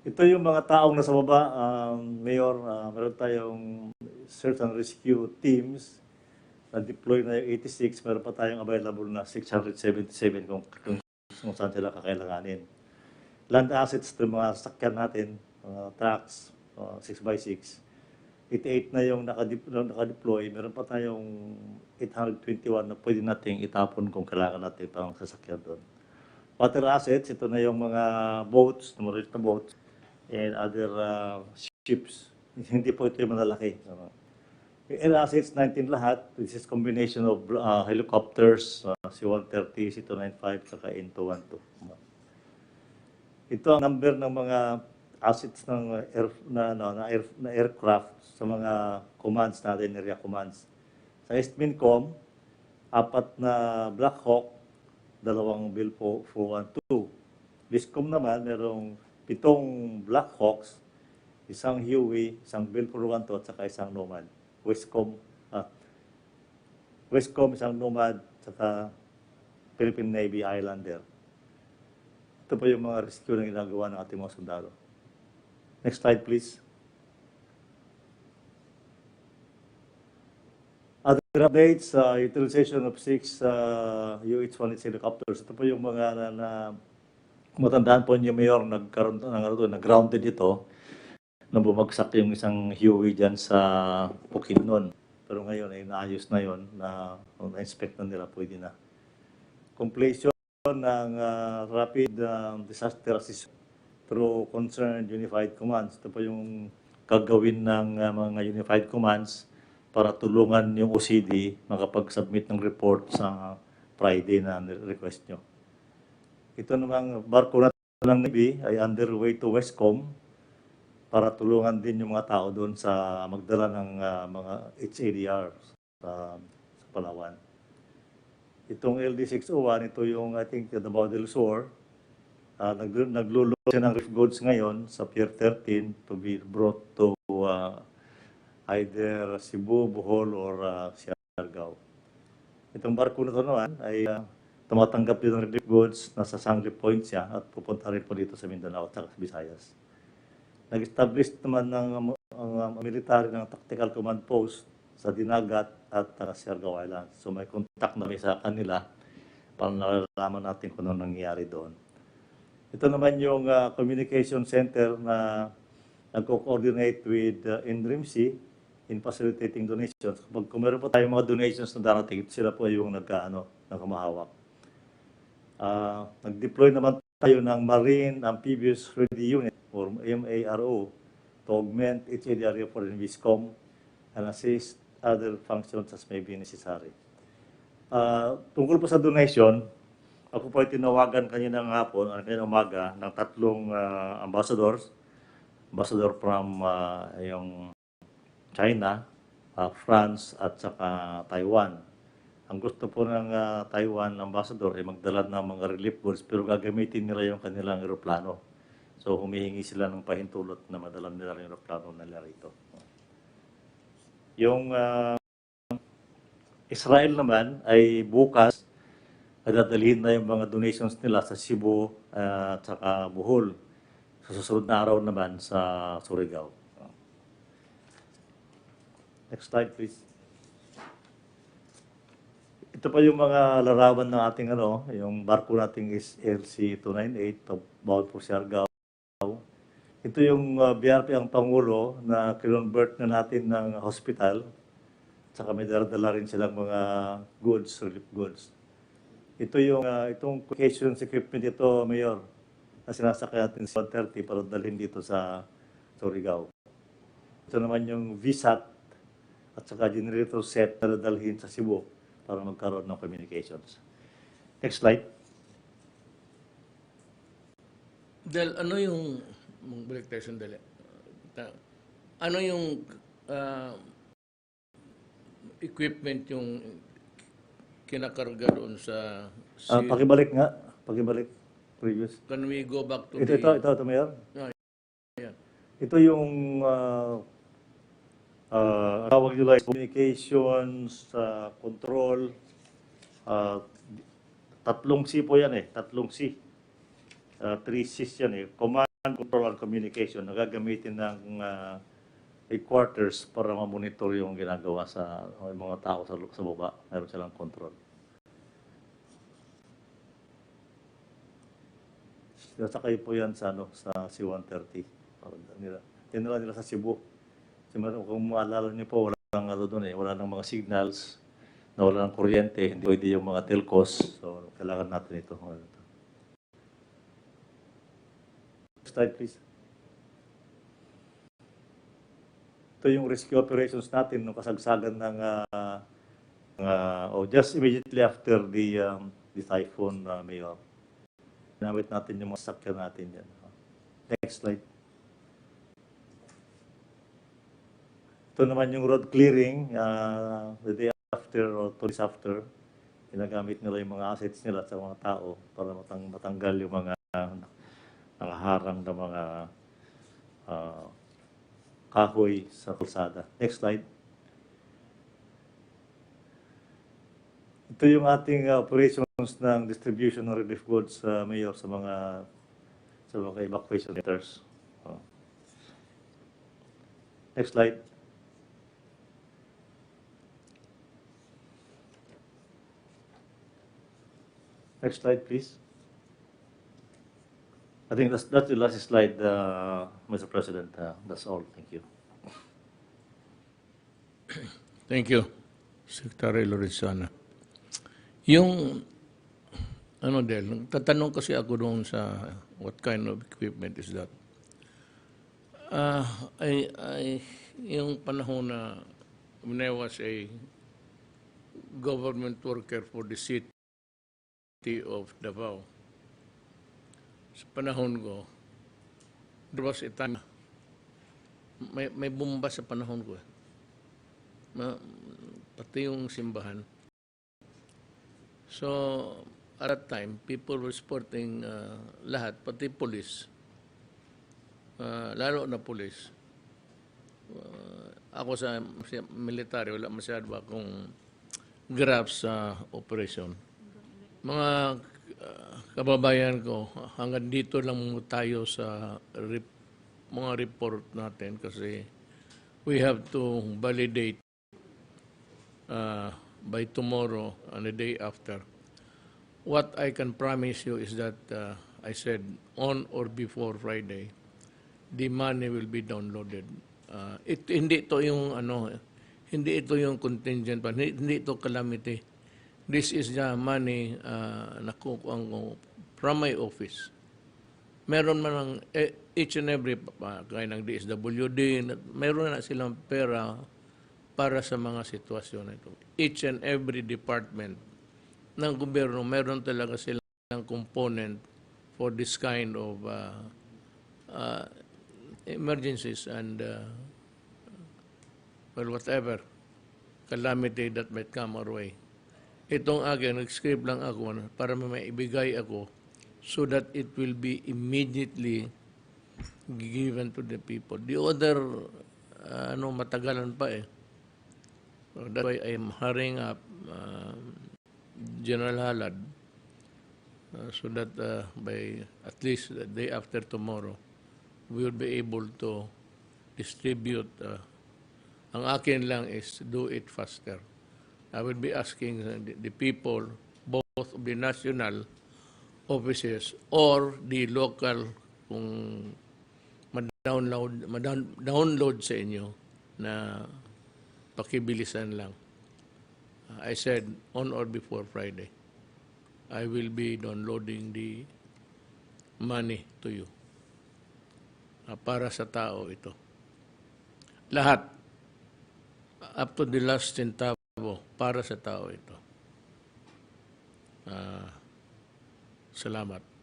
Ito yung mga taong nasa baba, Mayor, meron tayong search and rescue teams na deploy na yung 86, meron pa tayong available na 677 kung saan sila kakailanganin. Land assets, ito yung mga sakyan natin, mga trucks, 6x6. 88 na yung nakadeploy, meron pa tayong 821 na pwede nating itapon kung kailangan natin pang sasakyan doon. Water assets, ito na yung mga boats, numerous na boats, and other ships. Hindi po ito yung malalaki. Air assets, 19 lahat. This is combination of helicopters, C-130, C-295, saka N212. Ito ang number ng mga assets ng aircraft sa mga commands natin, area commands. Sa Estmincom, 4 na Black Hawk, 2 Bill 412. Viscom naman, merong 7 Black Hawks, 1 Huey, 1 Bill 412, at saka 1 Nomad. Westcom, 1 Nomad, saka Philippine Navy Islander. Ito po yung mga rescue na ginagawa ng ating mga sundalo. Next slide, please. Other updates, utilization of 6 UH-1 helicopters. Ito po yung mga matandaan po niyo, Mayor, nag-grounded ito nang bumagsak yung isang Huey dyan sa Bukidnon. Pero ngayon ay naayos na yon, na-inspect na nila, pwede na. Completion ng rapid disaster assistance through concerned unified commands. Ito po yung gagawin ng mga unified commands para tulungan yung OCD makapag-submit ng report sa Friday na request nyo. Ito namang barko na ng Navy ay underway to Westcom para tulungan din yung mga tao doon sa magdala ng mga HADR sa Palawan. Itong LD601, ito yung I think the Baudel Shore. Nagluluto siya ng reef goods ngayon sa Pier 13 to be brought to either Cebu, Bohol, or Siargao. Itong barko na ito naman ay tumatanggap din ng relief goods, nasa Sangli Point siya at pupunta rin po dito sa Mindanao at sa Visayas. Nag-establish naman ng military ng tactical command post sa Dinagat at Siargao Islands. So may contact na may sa kanila para nalalaman natin kung ano nangyayari doon. Ito naman yung communication center na nagko-coordinate with NDRRMC in facilitating donations. Kung meron po tayong mga donations na darating, sila po yung nagkamahawak. Nag-deploy naman tayo ng Marine Amphibious Ready Unit or MARO to augment HADR for NVSCOM and assist other functions as may be necessary. Tungkol po sa donation, ako po ay tinawagan kanina ng hapon, kanina umaga, ng 3 ambassadors. Ambassador from yung China, France, at saka Taiwan. Ang gusto po ng Taiwan ambassador ay magdala ng mga relief goods pero gagamitin nila yung kanilang eroplano. So humihingi sila ng pahintulot na madala nila yung eroplano nila rito. Yung Israel naman ay bukas dadalhin na yung mga donations nila sa Cebu at saka Bohol. Sa susunod na araw naman sa Surigao. Next slide, please. Ito pa yung mga larawan ng ating yung barko nating is LC-298, bawal po Siargao. Ito yung BRP ang Pangulo na kinonvert na natin ng hospital. Saka may dala rin silang mga goods, relief goods. Ito yung itong communications equipment ito, Mayor, na sinasakay natin sa 130 para dalhin dito sa Surigao. Ito naman yung VSAT at saka generator set na dalhin sa Cebu para magkaroon ng communications. Next slide. Del, ano yung, balik tayo sandali. Ano yung equipment yung kinakarga doon sa sea? Pakibalik nga. Pakibalik. Previous. Can we go back to Ito, Mayor. Yeah. Ito yung tawag nila communications, control. 3 C po yan eh. 3 C. 3 C's yan eh. Command, control, and communication. Nagagamitin ng headquarters para ma-monitor yung ginagawa sa mga tao sa baba. Meron silang control. Sasakay po yan sa C-130. Tinala nila sa Cebu. Kung maalala niyo po, wala nang mga signals, wala ng kuryente, hindi pwede yung mga telcos. So, kailangan natin ito. Next slide, please. Ito yung rescue operations natin nung kasagsagan ng just immediately after the typhoon, Mayor. Ginamit natin yung mga sakyan natin yan. Next slide. Ito naman yung road clearing, the day after or 2 days after. Ginagamit nila yung mga assets nila sa mga tao para matanggal yung mga nakaharang na mga kahoy sa kalsada. Next slide. Ito yung ating operations ng distribution ng relief goods, Mayor, sa mga evacuation centers. Next slide. Next slide, please. I think that's the last slide, Mr. President. That's all. Thank you. Thank you, Secretary Lorenzana. Yung, tatanong kasi ako doon sa what kind of equipment is that? Yung panahon na when I was a government worker for the city of Davao, sa panahon ko, there was a time, may bomba sa panahon ko. Pati yung simbahan. So, at that time, people were supporting lahat, pati police. Lalo na police. Ako sa military, wala masyado akong graph sa operation. Mga kababayan ko, hanggang dito lang tayo sa mga report natin kasi we have to validate by tomorrow and the day after. What I can promise you is that I said on or before Friday, the money will be downloaded. Hindi ito yung hindi ito yung contingent pa, hindi ito calamity. This is the money nakukuha ko from my office. Meron man ng each and every kaya ng DSWD, meron na silang pera para sa mga sitwasyon na ito. Each and every department ng gobyerno, meron talaga silang component for this kind of emergencies and well, whatever calamity that might come our way. Itong akin, nag-script lang ako para may ibigay ako so that it will be immediately given to the people. The other, matagalan pa eh. So that's why I am hurrying up General Halad so that by at least the day after tomorrow, we will be able to distribute. Ang akin lang is do it faster. I will be asking the people, both of the national offices or the local, kung ma-download sa inyo na pakibilisan lang. I said on or before Friday, I will be downloading the money to you. Para sa tao ito. Lahat. Up to the last centavo, para sa tao ito. Salamat.